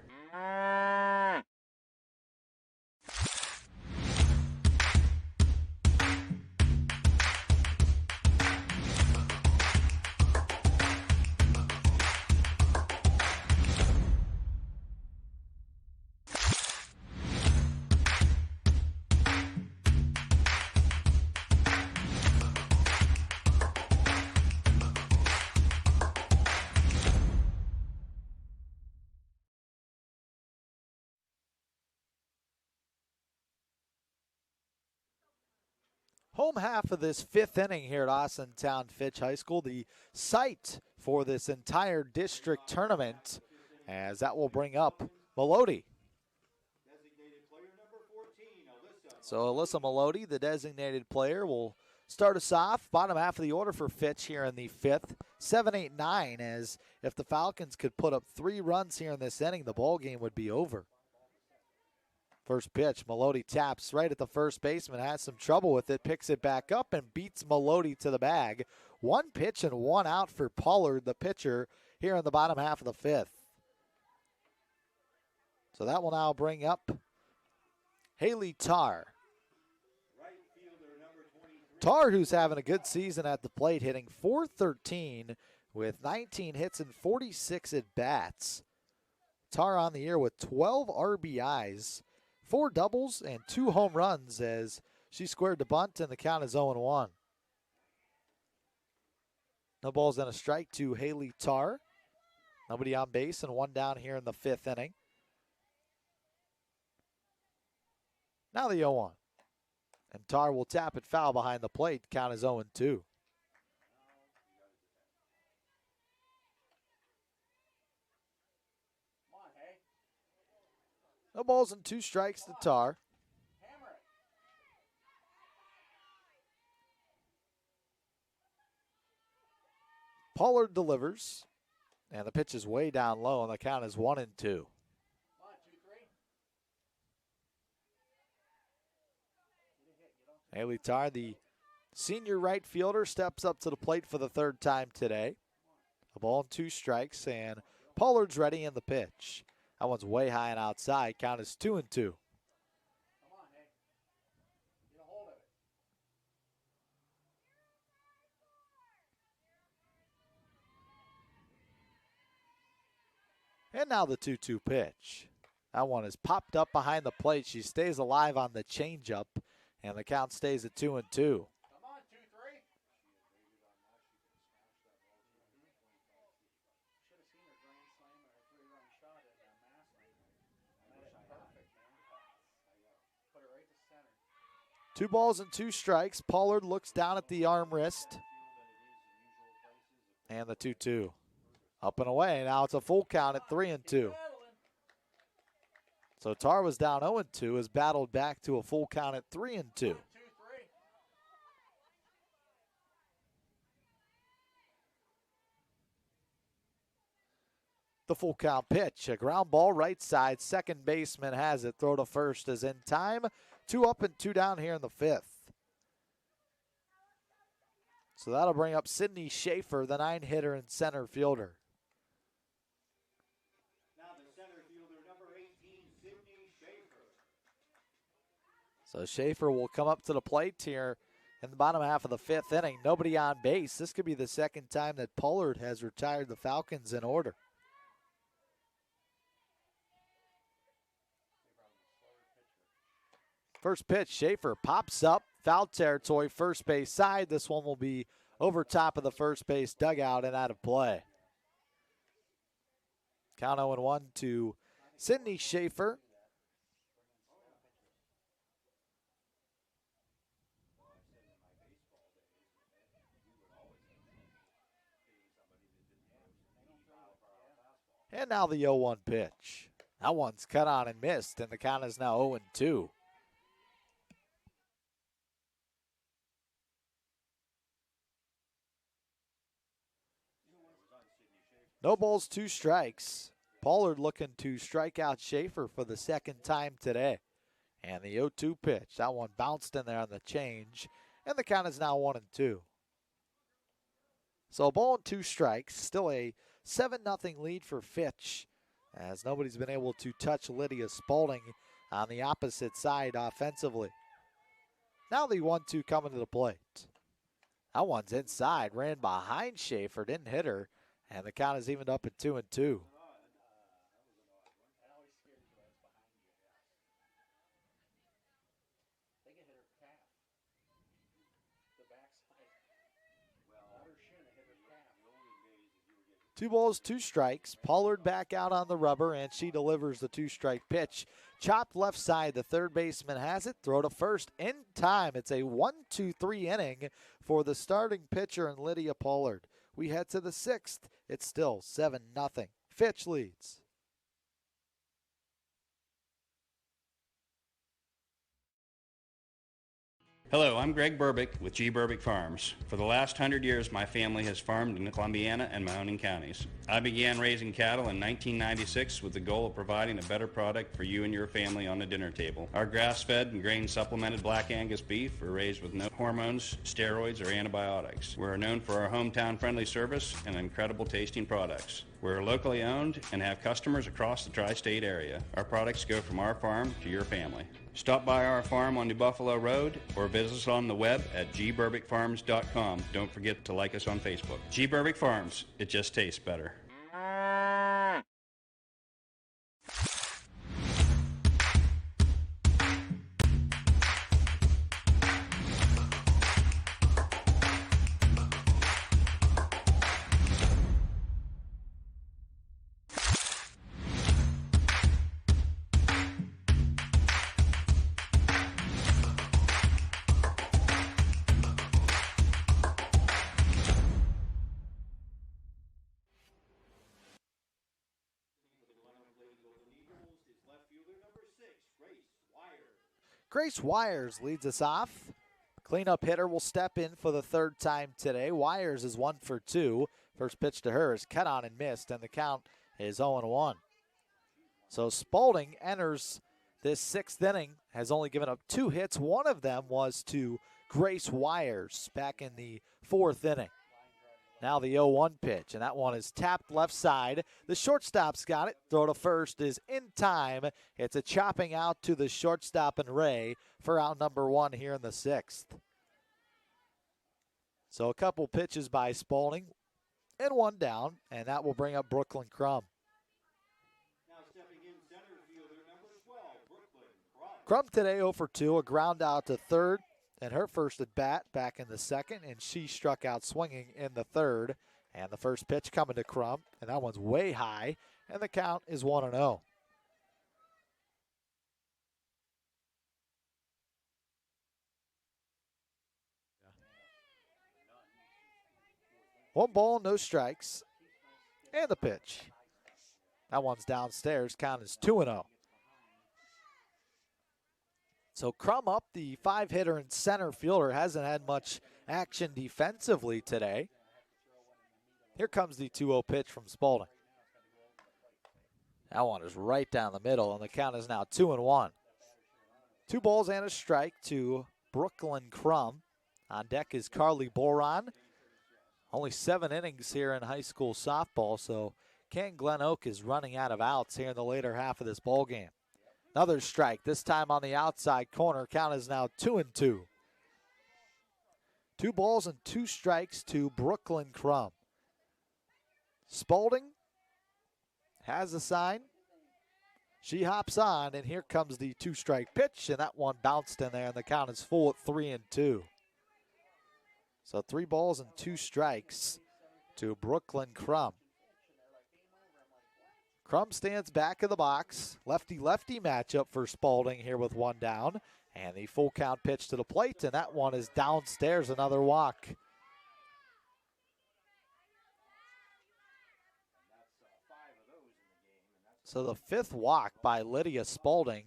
Home half of this fifth inning here at Austintown Fitch High School, the site for this entire district tournament, as that will bring up Melody. So Alyssa Melody, the designated player, will start us off. Bottom half of the order for Fitch here in the fifth. 7-8-9, as if the Falcons could put up 3 runs here in this inning, the ball game would be over. First pitch, Melody taps right at the first baseman, has some trouble with it, picks it back up and beats Melody to the bag. 1 pitch and 1 out for Pollard, the pitcher, here in the bottom half of the fifth. So that will now bring up Haley Tarr. Tarr, who's having a good season at the plate, hitting .413 with 19 hits and 46 at-bats. Tarr on the year with 12 RBIs. 4 doubles and 2 home runs as she squared the bunt, and the count is 0-1. No balls and a strike to Haley Tarr. Nobody on base and 1 down here in the fifth inning. Now the 0-1. And Tarr will tap it foul behind the plate. Count is 0-2. No balls and 2 strikes to Tarr. Pollard delivers, and the pitch is way down low, and the count is 1-2. Haley Tarr, the senior right fielder, steps up to the plate for the 3rd time today. A ball and 2 strikes, and Pollard's ready in the pitch. That one's way high and outside. Count is 2-2. And now the 2-2 pitch. That one is popped up behind the plate. She stays alive on the changeup, and the count stays at 2-2. Two balls and 2 strikes. Pollard looks down at the arm wrist. And the 2-2. Up and away. Now it's a full count at 3-2. So Tarr was down 0-2, has battled back to a full count at 3-2. The full count pitch. A ground ball right side. Second baseman has it. Throw to first is in time. 2 up and 2 down here in the fifth. So that'll bring up Sydney Schaefer, the 9-hitter and center fielder. Now the center fielder, number 18, Sydney Schaefer. So Schaefer will come up to the plate here in the bottom half of the fifth inning. Nobody on base. This could be the second time that Pollard has retired the Falcons in order. First pitch, Schaefer pops up, foul territory, first base side. This one will be over top of the first base dugout and out of play. Count 0-1 to Sydney Schaefer. And now the 0-1 pitch. That one's cut on and missed, and the count is now 0-2. No balls, 2 strikes. Pollard looking to strike out Schaefer for the second time today. And the 0-2 pitch. That one bounced in there on the change. And the count is now 1-2. So a ball and 2 strikes. Still a 7-0 lead for Fitch, as nobody's been able to touch Lydia Spalding on the opposite side offensively. Now the 1-2 coming to the plate. That one's inside. Ran behind Schaefer. Didn't hit her. And the count is evened up at 2-2. Two balls, 2 strikes. Pollard back out on the rubber, and she delivers the 2-strike pitch. Chopped left side. The third baseman has it. Throw to first in time. It's a 1-2-3 inning for the starting pitcher and Lydia Pollard. We head to the 6th. It's still 7-0. Fitch leads. Hello, I'm Greg Burbick with G. Burbick Farms. For the last 100 years, my family has farmed in Columbiana and Mahoning counties. I began raising cattle in 1996 with the goal of providing a better product for you and your family on the dinner table. Our grass-fed and grain-supplemented Black Angus beef are raised with no hormones, steroids, or antibiotics. We're known for our hometown-friendly service and incredible tasting products. We're locally owned and have customers across the tri-state area. Our products go from our farm to your family. Stop by our farm on New Buffalo Road or visit us on the web at gburbickfarms.com. Don't forget to like us on Facebook. G. Burbick Farms, it just tastes better. Grace Wires leads us off. Cleanup hitter will step in for the 3rd time today. Wires is 1 for 2. First pitch to her is cut on and missed, and the count is 0-1. So Spalding enters this 6th inning, has only given up 2 hits. One of them was to Grace Wires back in the 4th inning. Now the 0-1 pitch, and that one is tapped left side. The shortstop's got it. Throw to first is in time. It's a chopping out to the shortstop and Ray for out number 1 here in the 6th. So a couple pitches by Spalding and 1 down, and that will bring up Brooklyn Crum. Now stepping in center fielder number 12, Brooklyn Crum. Crum today 0 for 2, a ground out to third. And her first at bat back in the 2nd, and she struck out swinging in the 3rd. And the first pitch coming to Crum, and that one's way high, and the count is 1-0. One ball, no strikes, and the pitch. That one's downstairs. Count is 2-0. So Crum up, the 5-hitter and center fielder, hasn't had much action defensively today. Here comes the 2-0 pitch from Spalding. That one is right down the middle, and the count is now 2-1. 2 balls and a strike to Brooklyn Crum. On deck is Carly Boron. Only 7 innings here in high school softball, so Ken Glenoak is running out of outs here in the later half of this ball game. Another strike, this time on the outside corner. Count is now 2-2. 2 balls and 2 strikes to Brooklyn Crum. Spalding has a sign. She hops on, and here comes the 2-strike pitch, and that one bounced in there, and the count is full at 3-2. So 3 balls and 2 strikes to Brooklyn Crum. Crum stands back of the box. Lefty-lefty matchup for Spalding here with 1 down. And the full count pitch to the plate, and that one is downstairs, another walk. So the 5th walk by Lydia Spalding.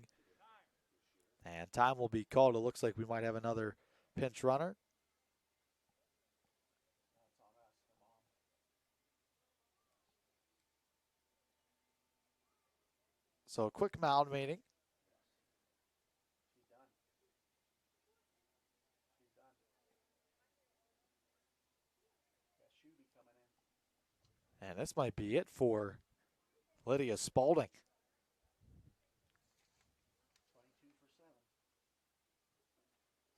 And time will be called. It looks like we might have another pinch runner. So a quick mound meeting. And this might be it for Lydia Spalding.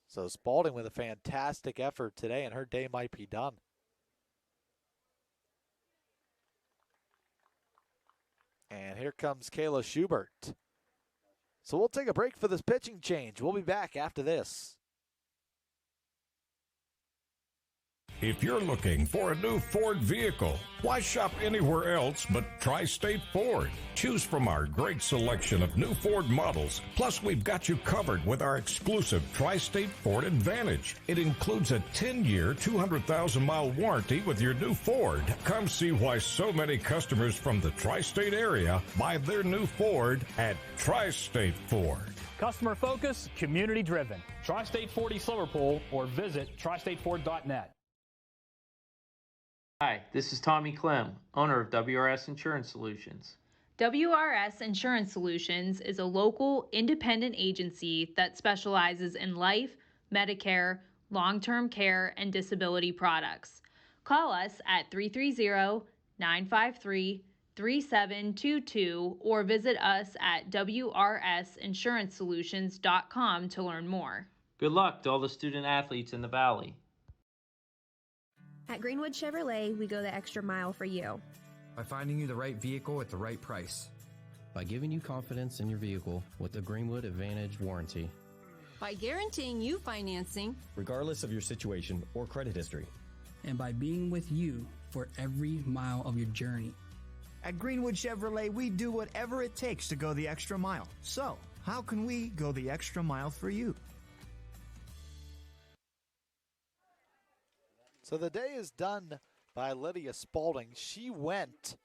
So Spalding with a fantastic effort today, and her day might be done. And here comes Kayla Schubert. So we'll take a break for this pitching change. We'll be back after this. If you're looking for a new Ford vehicle, why shop anywhere else but Tri-State Ford? Choose from our great selection of new Ford models. Plus, we've got you covered with our exclusive Tri-State Ford Advantage. It includes a 10-year, 200,000-mile warranty with your new Ford. Come see why so many customers from the Tri-State area buy their new Ford at Tri-State Ford. Customer focus, community driven. Tri-State Ford East Liverpool or visit tristateford.net. Hi, this is Tommy Clem, owner of WRS Insurance Solutions. WRS Insurance Solutions is a local independent agency that specializes in life, Medicare, long-term care, and disability products. Call us at 330-953-3722 or visit us at wrsinsurancesolutions.com to learn more. Good luck to all the student athletes in the Valley. At Greenwood Chevrolet, we go the extra mile for you. By finding you the right vehicle at the right price. By giving you confidence in your vehicle with the Greenwood Advantage warranty. By guaranteeing you financing, regardless of your situation or credit history. And by being with you for every mile of your journey. At Greenwood Chevrolet, we do whatever it takes to go the extra mile. So, how can we go the extra mile for you? So the day is done by Lydia Spalding. She went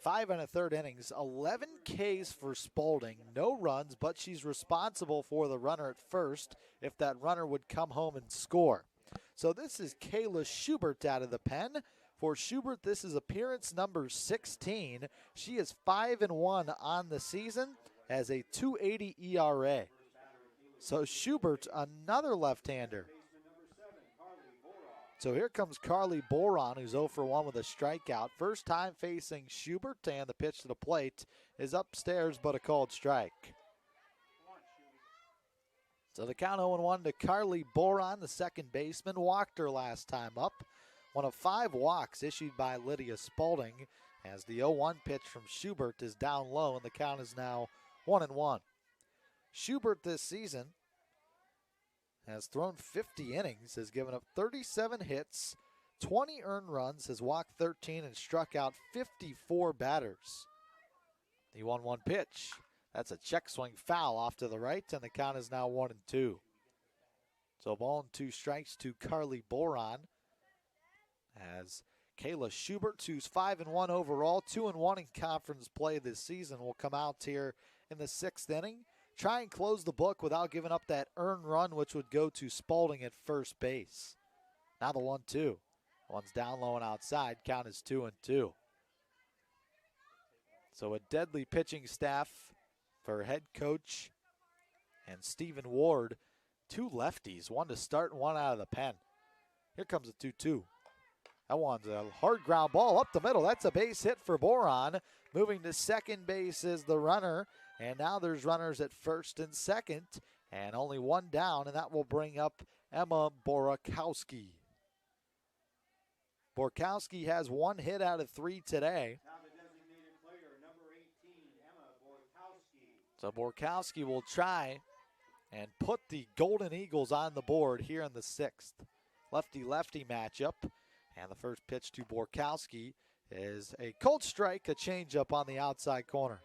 5 1/3 innings, 11 Ks for Spalding, no runs, but she's responsible for the runner at first if that runner would come home and score. So this is Kayla Schubert out of the pen. For Schubert, this is appearance number 16. She is 5-1 on the season, has a 2.80 ERA. So Schubert, another left-hander. So here comes Carly Boron, who's 0 for 1 with a strikeout. First time facing Schubert, and the pitch to the plate is upstairs, but a called strike. So the count 0-1 to Carly Boron, the second baseman. Walked her last time up. One of 5 walks issued by Lydia Spalding, as the 0-1 pitch from Schubert is down low, and the count is now 1-1. Schubert this season has thrown 50 innings, has given up 37 hits, 20 earned runs, has walked 13, and struck out 54 batters. The 1-1 pitch. That's a check swing foul off to the right, and the count is now 1-2. So 1 and 2 strikes to Carly Boron, as Kayla Schubert, who's 5-1 overall, 2-1 in conference play this season, will come out here in the 6th inning. Try and close the book without giving up that earned run, which would go to Spalding at first base. Now the 1-2. One's down low and outside. Count is 2-2. So a deadly pitching staff for head coach and Stephen Ward. 2 lefties, 1 to start and 1 out of the pen. Here comes a 2-2. That one's a hard ground ball up the middle. That's a base hit for Boron. Moving to second base is the runner. And now there's runners at first and second, and only 1 down, and that will bring up Emma Borkowski. Borkowski has 1 hit out of 3 today. Now the designated player, number 18, Emma Borkowski. So Borkowski will try and put the Golden Eagles on the board here in the 6th. Lefty-lefty matchup, and the first pitch to Borkowski is a cold strike, a changeup on the outside corner.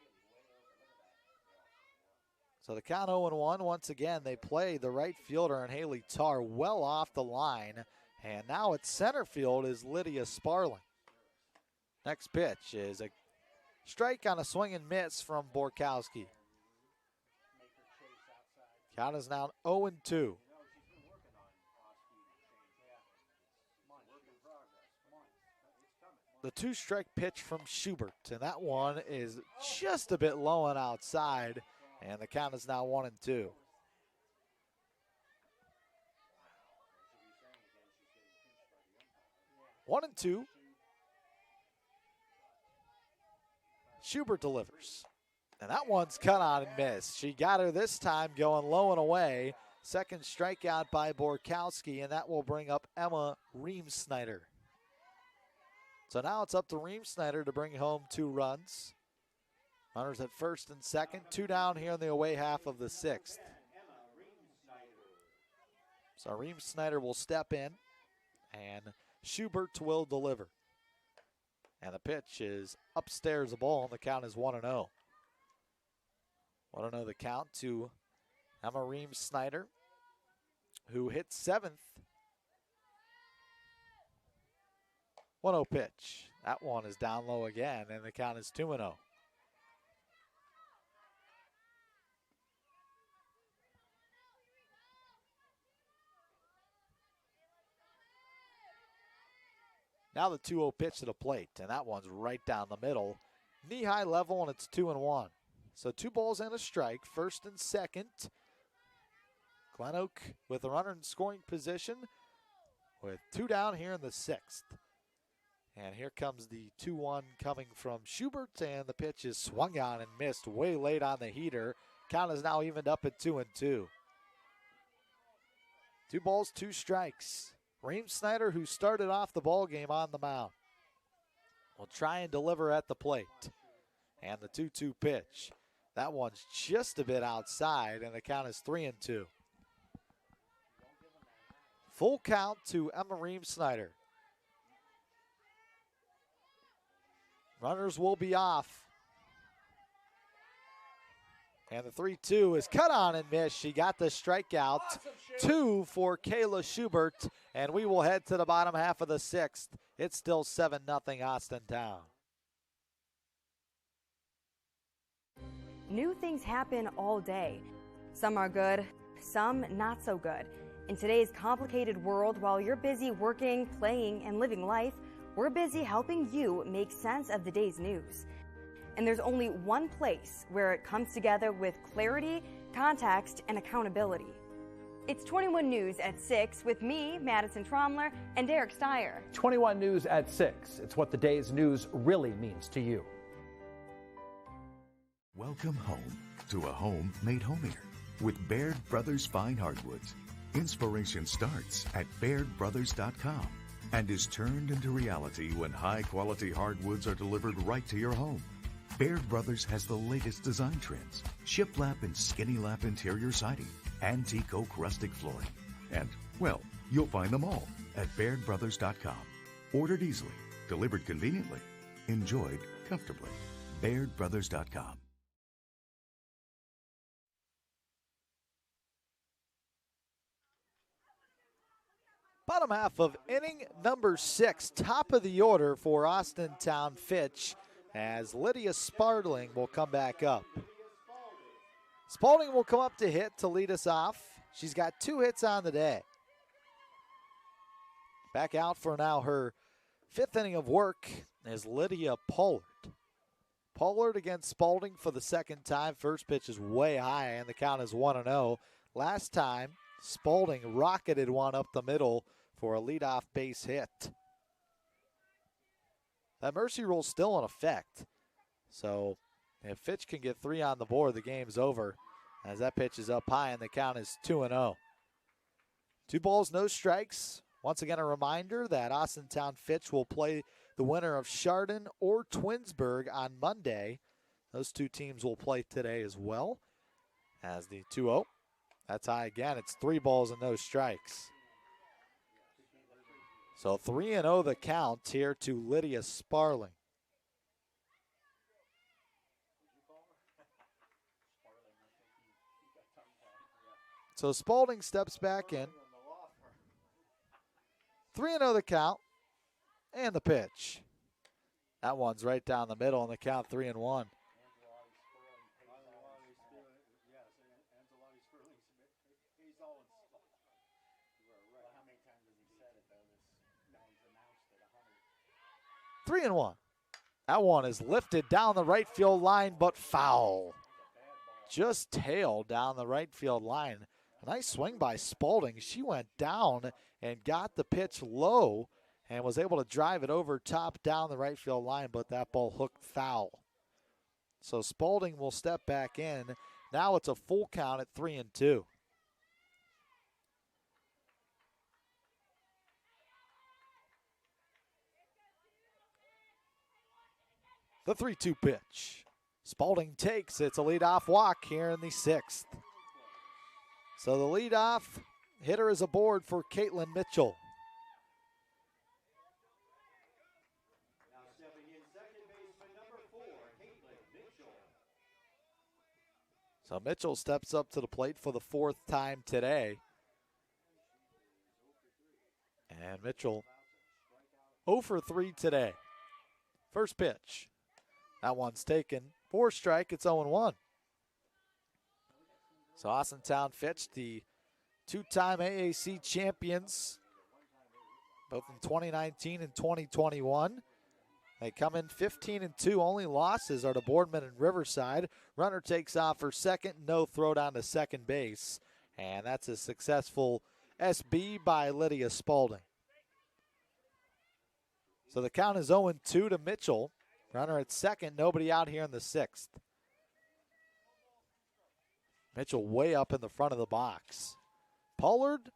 So the count 0-1. Once again, they play the right fielder and Haley Tarr well off the line. And now at center field is Lydia Sparling. Next pitch is a Strike on a swing and miss from Borkowski. Count is now 0-2. The 2-strike pitch from Schubert, and that one is just a bit low and outside, and the count is now 1-2. One and two. Schubert delivers. And that one's cut on and missed. She got her this time going low and away. Second strikeout by Borkowski, and that will bring up Emma Reemsnyder. So now it's up to Reemsnyder to bring home 2 runs. Runners at first and second, 2 down here in the away half of the 6th. So Reemsnyder will step in, and Schubert will deliver. And the pitch is upstairs the ball, and the count is 1-0. 1-0 the count to Emma Reemsnyder, who hit 7th. 1-0 pitch. That one is down low again, and the count is 2-0. Now the 2-0 pitch to the plate, and that one's right down the middle. Knee-high level, and it's 2-1. So 2 balls and a strike, first and second. Glenoak with a runner in scoring position with 2 down here in the 6th. And here comes the 2-1 coming from Schubert, and the pitch is swung on and missed way late on the heater. Count is now evened up at 2-2. 2 balls, 2 strikes. Reemsnyder, who started off the ball game on the mound, will try and deliver at the plate. And the 2-2 pitch. That one's just a bit outside, and the count is 3-2. Full count to Emma Reemsnyder. Runners will be off. And the 3-2 is cut on and missed. She got the strikeout. 2 for Kayla Schubert. And we will head to the bottom half of the 6th. It's still 7-0 Austintown. New things happen all day. Some are good, some not so good. In today's complicated world, while you're busy working, playing, and living life, we're busy helping you make sense of the day's news. And there's only one place where it comes together with clarity, context, and accountability. It's 21 News at 6 with me, Madison Tromler, and Derek Steyer. 21 News at 6. It's what the day's news really means to you. Welcome home to a home made homier with Baird Brothers Fine Hardwoods. Inspiration starts at BairdBrothers.com and is turned into reality when high-quality hardwoods are delivered right to your home. Baird Brothers has the latest design trends, shiplap and skinny lap interior siding, antique oak rustic flooring. And, well, you'll find them all at BairdBrothers.com. Ordered easily, delivered conveniently, enjoyed comfortably. BairdBrothers.com. Bottom half of inning number 6, top of the order for Austintown Fitch, as Lydia Spardling will come back up. Spalding will come up to hit to lead us off. She's got 2 hits on the day. Back out for now her 5th inning of work is Lydia Pollard. Pollard against Spalding for the 2nd time. First pitch is way high, and the count is 1-0. Last time, Spalding rocketed one up the middle for a leadoff base hit. That mercy rule is still in effect. So if Fitch can get 3 on the board, the game's over, as that pitch is up high and the count is 2-0. 2 balls, no strikes. Once again, a reminder that Austintown Fitch will play the winner of Chardon or Twinsburg on Monday. Those 2 teams will play today as well. As the 2-0. That's high again. It's 3 balls and no strikes. So 3-0 the count here to Lydia Sparling. So Spalding steps back in. 3-0 the count and the pitch. That one's right down the middle, and the count 3-1. Three and 1. That one is lifted down the right field line, but foul. Just tailed down the right field line. A nice swing by Spalding. She went down and got the pitch low and was able to drive it over top down the right field line, but that ball hooked foul. So Spalding will step back in. Now it's a full count at 3-2. The 3-2 pitch. Spalding takes. It's a leadoff walk here in the 6th. So the leadoff hitter is aboard for Caitlin Mitchell. So Mitchell steps up to the plate for the 4th time today. And Mitchell 0 for 3 today. First pitch. That one's taken. 4 strike, it's 0-1. So Austintown Fitch, the 2-time AAC champions, both in 2019 and 2021. They come in 15-2. Only losses are to Boardman and Riverside. Runner takes off for second. No throw down to second base. And that's a successful SB by Lydia Spalding. So the count is 0-2 to Mitchell. Runner at second. Nobody out here in the 6th. Mitchell way up in the front of the box. Pollard,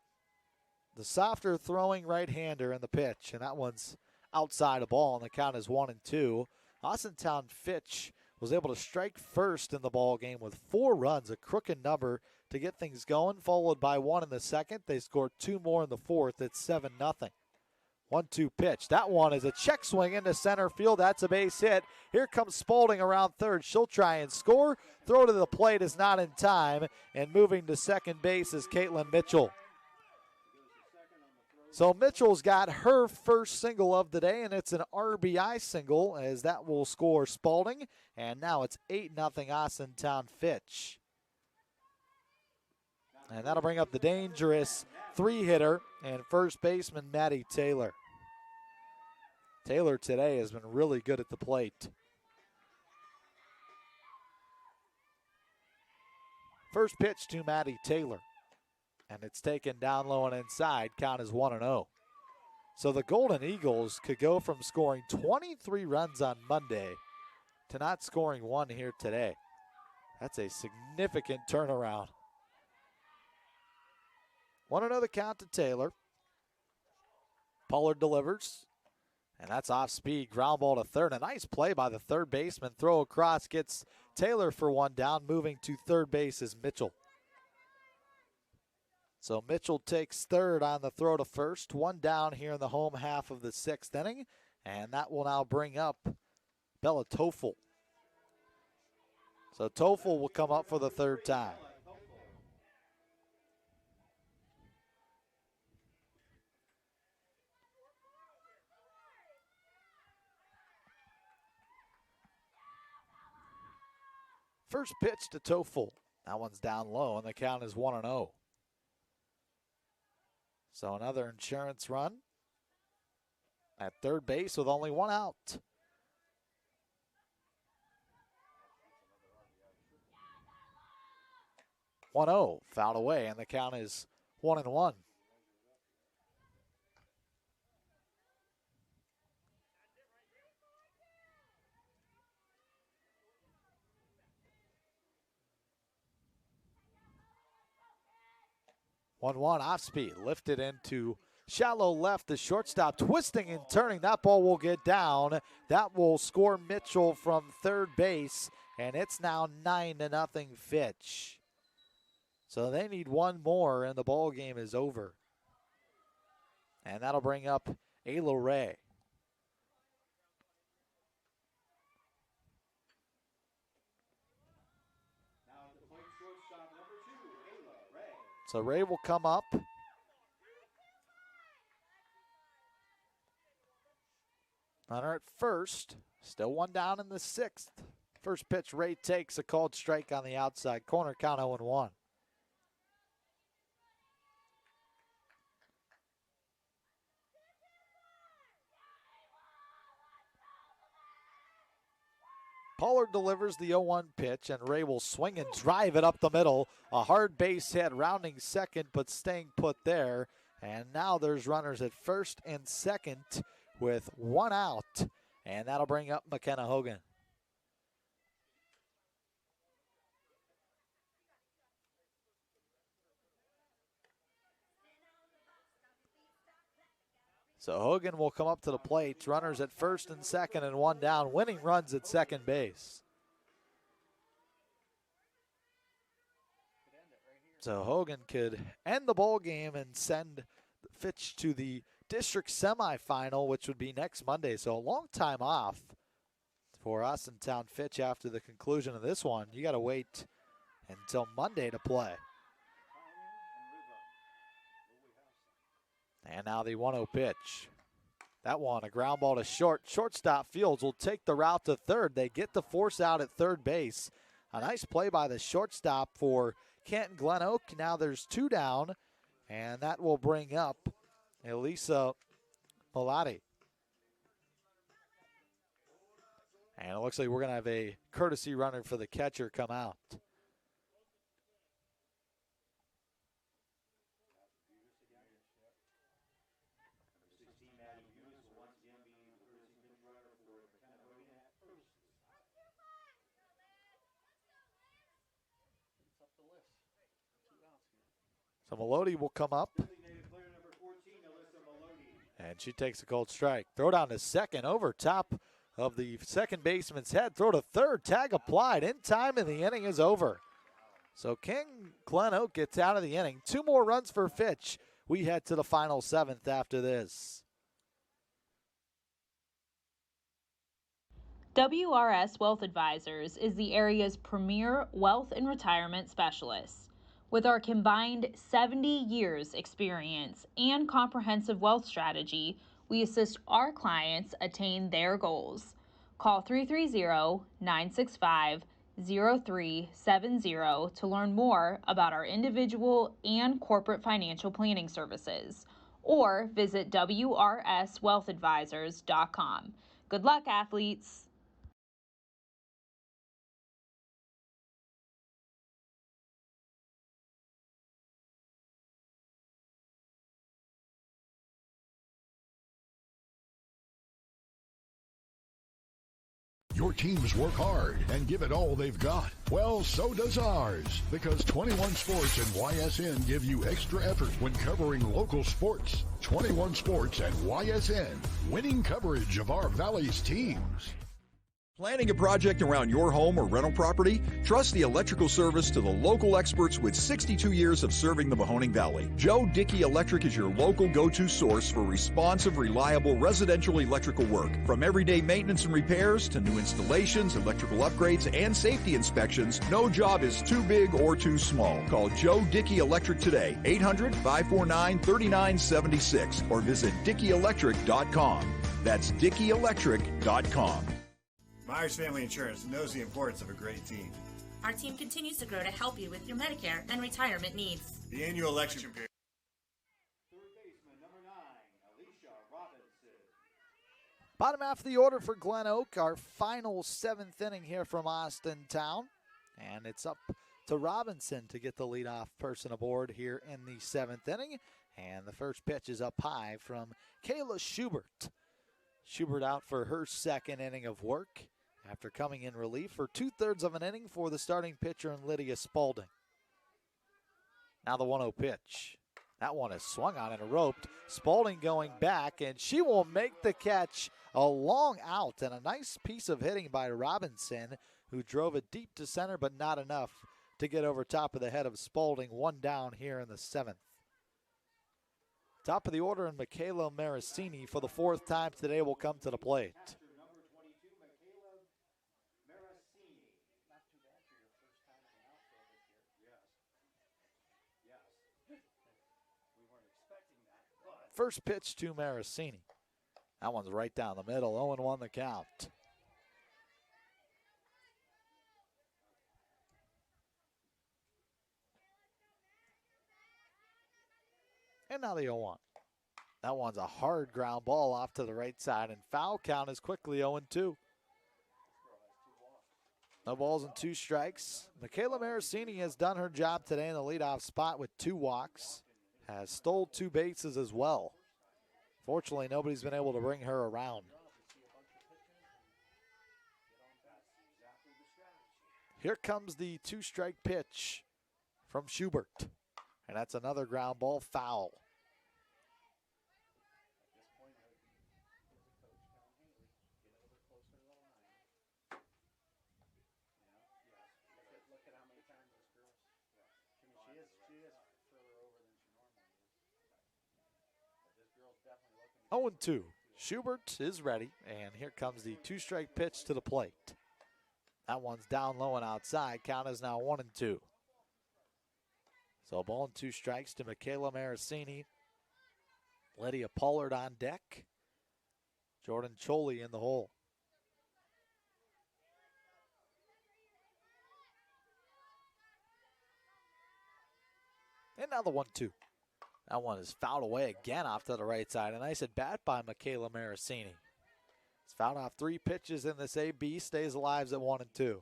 the softer throwing right-hander in the pitch. And that one's outside a ball, and the count is 1-2. Austintown Fitch was able to strike first in the ball game with 4 runs, a crooked number to get things going, followed by 1 in the 2nd. They scored 2 more in the 4th. It's 7-0. 1-2 pitch. That one is a check swing into center field. That's a base hit. Here comes Spalding around third. She'll try and score. Throw to the plate is not in time, and moving to second base is Caitlin Mitchell. So Mitchell's got her first single of the day, and it's an RBI single, as that will score Spalding. And now it's 8-0 Austintown Fitch. And that'll bring up the dangerous 3-hitter and first baseman Maddie Taylor. Taylor today has been really good at the plate. First pitch to Maddie Taylor. And it's taken down low and inside. Count is 1-0. So the Golden Eagles could go from scoring 23 runs on Monday to not scoring 1 here today. That's a significant turnaround. 1-0 the count to Taylor. Pollard delivers. And that's off speed. Ground ball to third. A nice play by the third baseman. Throw across gets Taylor for 1 down. Moving to third base is Mitchell. So Mitchell takes third on the throw to first. 1 down here in the home half of the 6th inning. And that will now bring up Bella Toffel. So Toffel will come up for the 3rd time. First pitch to Toffel. That one's down low, and the count is 1-0. So another insurance run at third base with only 1 out. (1-0) fouled away, and the count is 1-1. (1-1) off speed, lifted into shallow left. The shortstop twisting and turning. That ball will get down. That will score Mitchell from third base, and it's now 9-0 Fitch. So they need 1 more, and the ball game is over. And that'll bring up Ayla Ray. So Ray will come up. Runner at first. Still one down in the sixth. First pitch, Ray takes a called strike on the outside corner. Count 0-1. Pollard delivers the 0-1 pitch, and Ray will swing and drive it up the middle. A hard base hit, rounding second, but staying put there. And now there's runners at first and second with one out, and that'll bring up McKenna Hogan. So Hogan will come up to the plate. Runners at first and second and one down. Winning runs at second base. So Hogan could end the ball game and send Fitch to the district semifinal, which would be next Monday. So a long time off for Austintown Fitch after the conclusion of this one. You got to wait until Monday to play. And now the 1-0 pitch. That one, a ground ball to short. Shortstop Fields will take the route to third. They get the force out at third base. A nice play by the shortstop for Canton Glenoak. Now there's two down, and that will bring up Elisa Malati. And it looks like we're going to have a courtesy runner for the catcher come out. So Melody will come up. And she takes a cold strike. Throw down to second over top of the second baseman's head. Throw to third. Tag applied in time, and the inning is over. So King Glenoak gets out of the inning. Two more runs for Fitch. We head to the final seventh after this. WRS Wealth Advisors is the area's premier wealth and retirement specialist. With our combined 70 years experience and comprehensive wealth strategy, we assist our clients attain their goals. Call 330-965-0370 to learn more about our individual and corporate financial planning services, or visit wrswealthadvisors.com. Good luck, athletes! Your teams work hard and give it all they've got. Well, so does ours, because 21 Sports and YSN give you extra effort when covering local sports. 21 Sports and YSN, winning coverage of our Valley's teams. Planning a project around your home or rental property? Trust the electrical service to the local experts with 62 years of serving the Mahoning Valley. Joe Dickey Electric is your local go-to source for responsive, reliable residential electrical work. From everyday maintenance and repairs to new installations, electrical upgrades, and safety inspections, no job is too big or too small. Call Joe Dickey Electric today, 800-549-3976, or visit DickeyElectric.com. That's DickeyElectric.com. Myers Family Insurance knows the importance of a great team. Our team continues to grow to help you with your Medicare and retirement needs. The annual election period. Third baseman, number 9, Alicia Robinson. Bottom half of the order for Glenoak, our final seventh inning here from Austintown. And it's up to Robinson to get the leadoff person aboard here in the seventh inning. And the first pitch is up high from Kayla Schubert. Schubert out for her second inning of work after coming in relief for 2/3 of an inning for the starting pitcher in Lydia Spalding. Now the 1-0 pitch. That one is swung on and roped. Spalding going back, and she will make the catch. A long out and a nice piece of hitting by Robinson, who drove it deep to center, but not enough to get over top of the head of Spalding. One down here in the seventh. Top of the order, and Michaela Marasini for the fourth time today will come to the plate. Number 22, Michaela Marasini. Not too bad for your first time in the outfield this year. Yes. We weren't expecting that. But First pitch to Marasini. That one's right down the middle. 0-1 the count. And now the 0-1. That one's a hard ground ball off to the right side, and foul count is quickly 0-2. No balls and 2 strikes. Michaela Marasini has done her job today in the leadoff spot with 2 walks. Has stole 2 bases as well. Fortunately, nobody's been able to bring her around. Here comes the 2-strike pitch from Schubert. And that's another ground ball foul. Oh, 0-2. Schubert is ready, and here comes the 2-strike pitch to the plate. That one's down low and outside. Count is now 1-2. So 1 and 2 strikes to Michaela Marasini. Lydia Pollard on deck. Jordan Choli in the hole. And now the 1-2. That one is fouled away again off to the right side. A nice at bat by Michaela Marasini. It's fouled off 3 pitches in this AB. Stays alive at 1-2.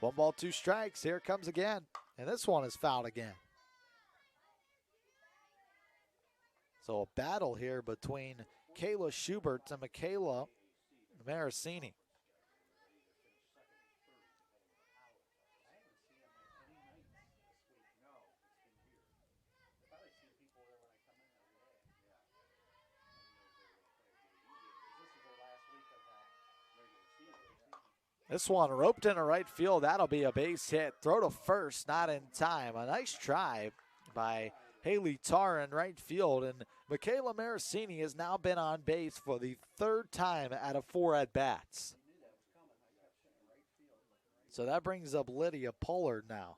One ball, 2 strikes. Here it comes again. And this one is fouled again. So a battle here between Kayla Schubert and Michaela Marasini. This one roped into right field. That'll be a base hit. Throw to first, not in time. A nice try by Haley Tarr in right field. And Michaela Marasini has now been on base for the 3rd time out of 4 at-bats. So that brings up Lydia Pollard now.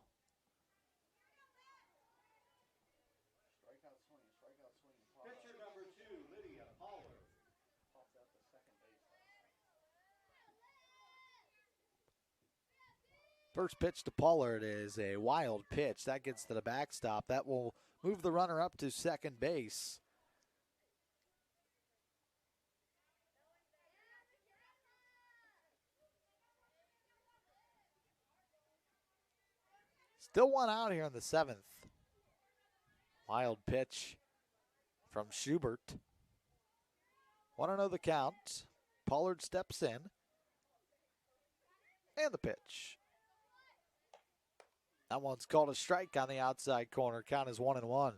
Pitcher number 2, Lydia Pollard. First pitch to Pollard is a wild pitch. That gets to the backstop. That will move the runner up to second base. Still 1 out here in the 7th. Wild pitch from Schubert. 1-0 the count. Pollard steps in. And the pitch. That one's called a strike on the outside corner. Count is 1-1.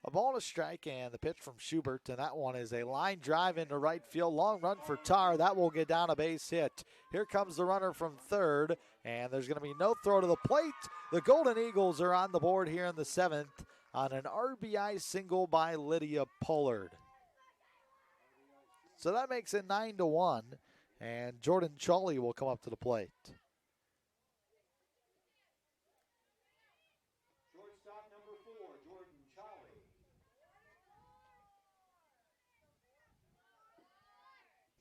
A ball to strike and the pitch from Schubert, and that one is a line drive into right field. Long run for Tarr. That will get down a base hit. Here comes the runner from third, and there's going to be no throw to the plate. The Golden Eagles are on the board here in the 7th on an RBI single by Lydia Pollard. So that makes it 9-1, and Jordan Chawley will come up to the plate. Shortstop number 4, Jordan Chawley.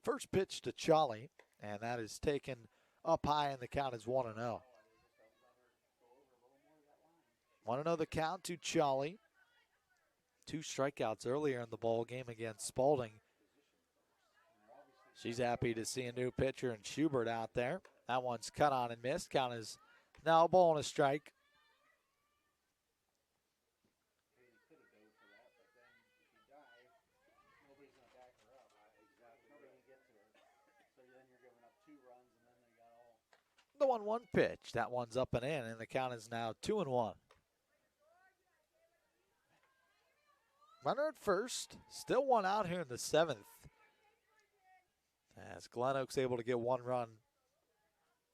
First pitch to Chawley, and that is taken up high, and the count is 1-0. 1-0 the count to Chawley. 2 strikeouts earlier in the ball game against Spalding. She's happy to see a new pitcher and Schubert out there. That one's cut on and missed. Count is now a ball and a strike. The 1-1 pitch. That one's up and in, and the count is now 2-1. Runner at first. Still 1 out here in the 7th. as Glenoak's able to get one run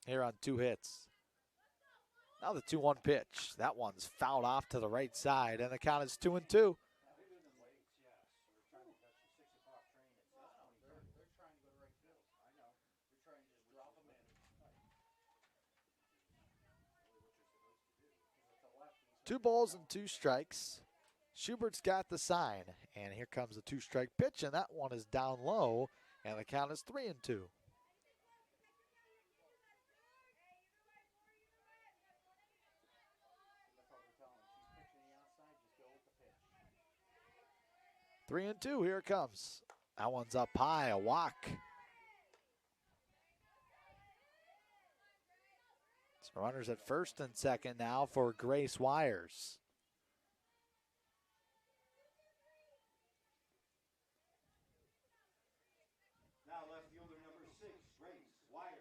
here on 2 hits. Now the 2-1 pitch. That one's fouled off to the right side, and the count is 2-2. Two balls and 2 strikes. Schubert's got the sign, and here comes a 2-strike pitch, and that one is down low, and the count is 3-2. Three and two, here it comes. That one's up high, a walk. So runners at first and second now for Grace Wires. Now left fielder number 6, Grace Wires.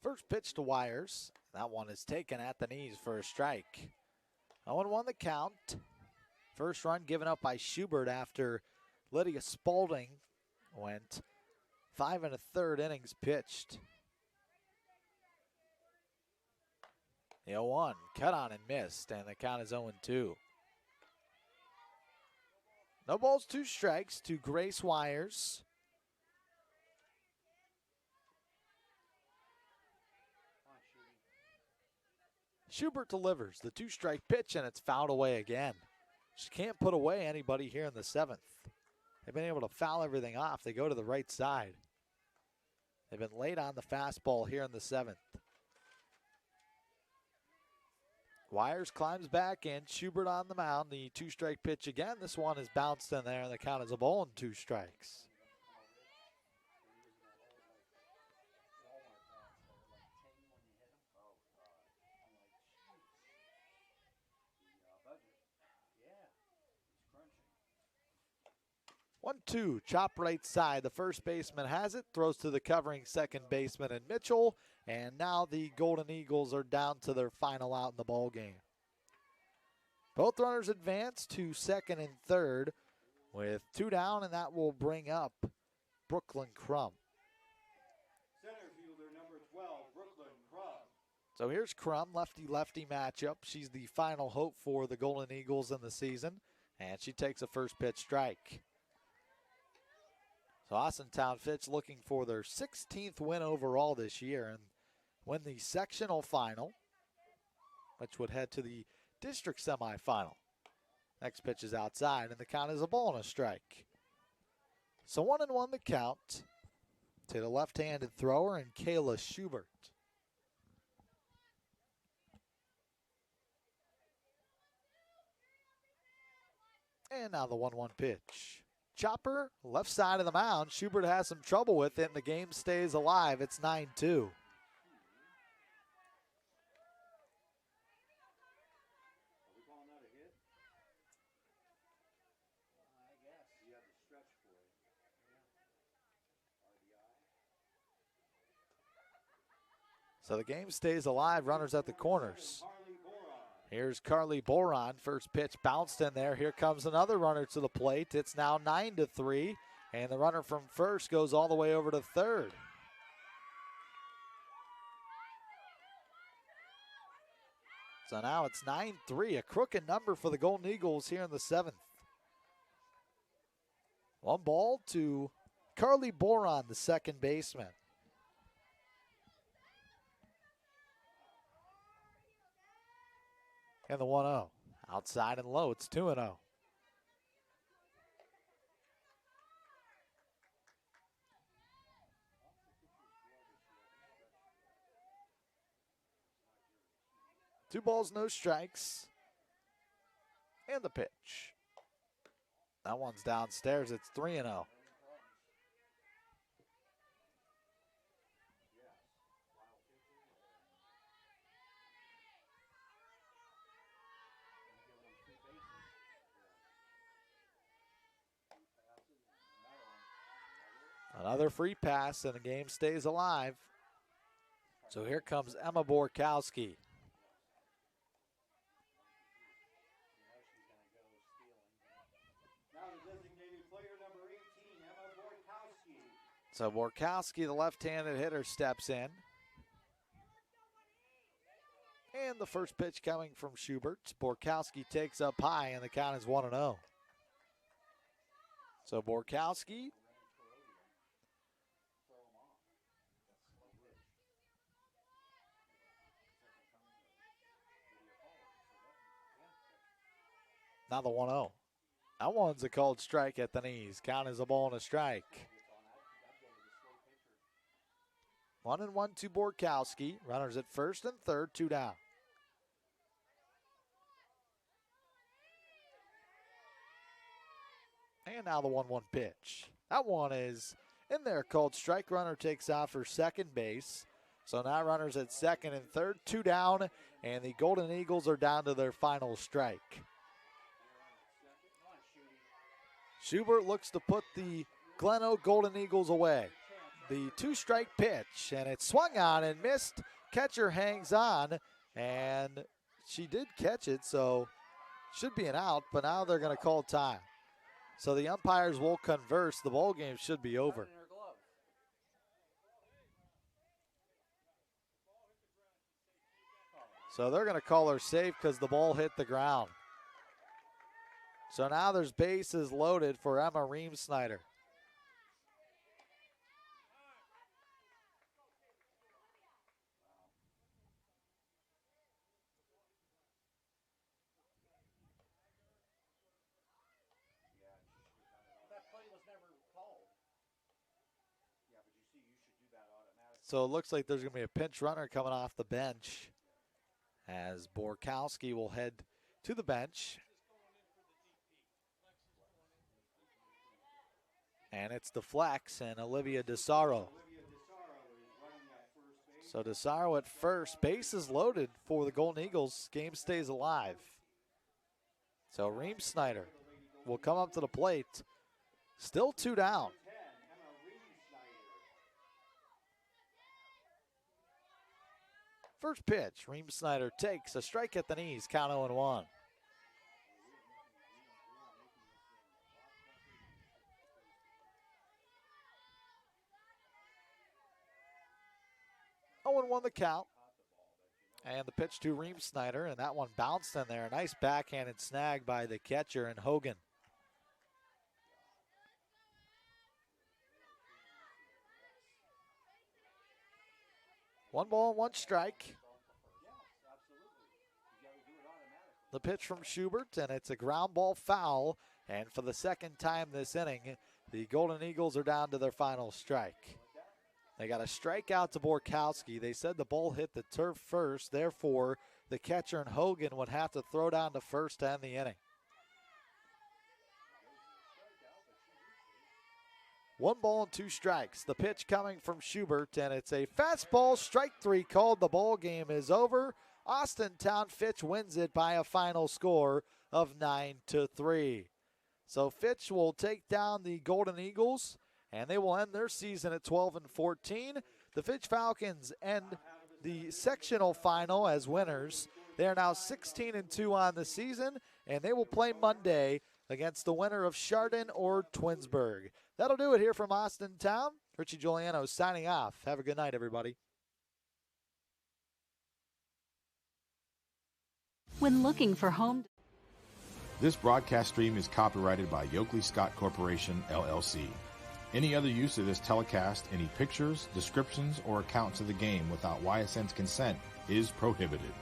First pitch to Wires. That one is taken at the knees for a strike. 0-1 the count. First run given up by Schubert after Lydia Spaulding went 5 1/3 innings pitched. The 0-1 cut on and missed, and the count is 0-2. No balls, 2 strikes to Grace Wires. Schubert delivers the 2-strike pitch, and it's fouled away again. She can't put away anybody here in the 7th. They've been able to foul everything off. They go to the right side. They've been late on the fastball here in the 7th. Wires climbs back in. Schubert on the mound. The 2-strike pitch again. This one is bounced in there, and the count is a ball and 2 strikes. One, 2, chop right side. The first baseman has it, throws to the covering second baseman and Mitchell, and now the Golden Eagles are down to their final out in the ball game. Both runners advance to second and third with 2 down, and that will bring up Brooklyn Crum. Center fielder number 12, Brooklyn Crum. So here's Crum, lefty-lefty matchup. She's the final hope for the Golden Eagles in the season, and she takes a first pitch strike. So Austintown Fitch looking for their 16th win overall this year and win the sectional final, which would head to the district semifinal. Next pitch is outside, and the count is a ball and a strike. So 1-1 the count to the left-handed thrower and Kayla Schubert. And now the 1-1 pitch. Chopper, left side of the mound. Schubert has some trouble with it, and the game stays alive. It's 9-2. Are we calling that a hit? I guess. You have to stretch for it. RBI. So the game stays alive. Runners at the corners. Here's Carly Boron. First pitch bounced in there. Here comes another runner to the plate. It's now 9-3, and the runner from first goes all the way over to third. So now it's 9-3, a crooked number for the Golden Eagles here in the 7th. 1 ball to Carly Boron, the second baseman. And the 1-0. Outside and low, it's 2-0. Two balls, no strikes. And the pitch. That one's downstairs. It's 3-0. Another free pass, and the game stays alive. So here comes Emma Borkowski. So Borkowski, the left-handed hitter, steps in. And the first pitch coming from Schubert. Borkowski takes up high, and the count is 1-0. So Borkowski now the 1-0. That one's a called strike at the knees. Count is a ball and a strike. 1-1 to Borkowski. Runners at first and third, 2 down. And now the 1-1 pitch. That one is in there, called strike. Runner takes off for second base. So now runners at second and third, 2 down, and the Golden Eagles are down to their final strike. Schubert looks to put the Glenoak Golden Eagles away. The 2-strike pitch, and it's swung on and missed. Catcher hangs on, and she did catch it, so should be an out, but now they're going to call time. So the umpires will converse. The ball game should be over. So they're going to call her safe because the ball hit the ground. So now there's bases loaded for Emma Reemsnyder. So it looks like there's going to be a pinch runner coming off the bench as Borkowski will head to the bench. And it's the flex and Olivia DeSaro. So DeSaro at first. Bases loaded for the Golden Eagles. Game stays alive. So Reemsnyder will come up to the plate. Still 2 down. First pitch, Reemsnyder takes a strike at the knees, count 0-1. Oh-1 the count. And the pitch to Reemsnyder, and that one bounced in there. A nice backhanded snag by the catcher and Hogan. One ball, 1 strike. The pitch from Schubert, and it's a ground ball foul. And for the second time this inning, the Golden Eagles are down to their final strike. They got a strikeout to Borkowski. They said the ball hit the turf first, therefore the catcher and Hogan would have to throw down to first to end the inning. 1 ball and 2 strikes. The pitch coming from Schubert, and it's a fastball, strike 3 called. The ball game is over. Austintown Fitch wins it by a final score of 9-3. So Fitch will take down the Golden Eagles, and they will end their season at 12-14. The Fitch Falcons end the sectional final as winners. They are now 16-2 on the season, and they will play Monday against the winner of Chardon or Twinsburg. That'll do it here from Austintown. Richie Giuliano signing off. Have a good night, everybody. When looking for home. This broadcast stream is copyrighted by Yoakley Scott Corporation, LLC. Any other use of this telecast, any pictures, descriptions, or accounts of the game without YSN's consent is prohibited.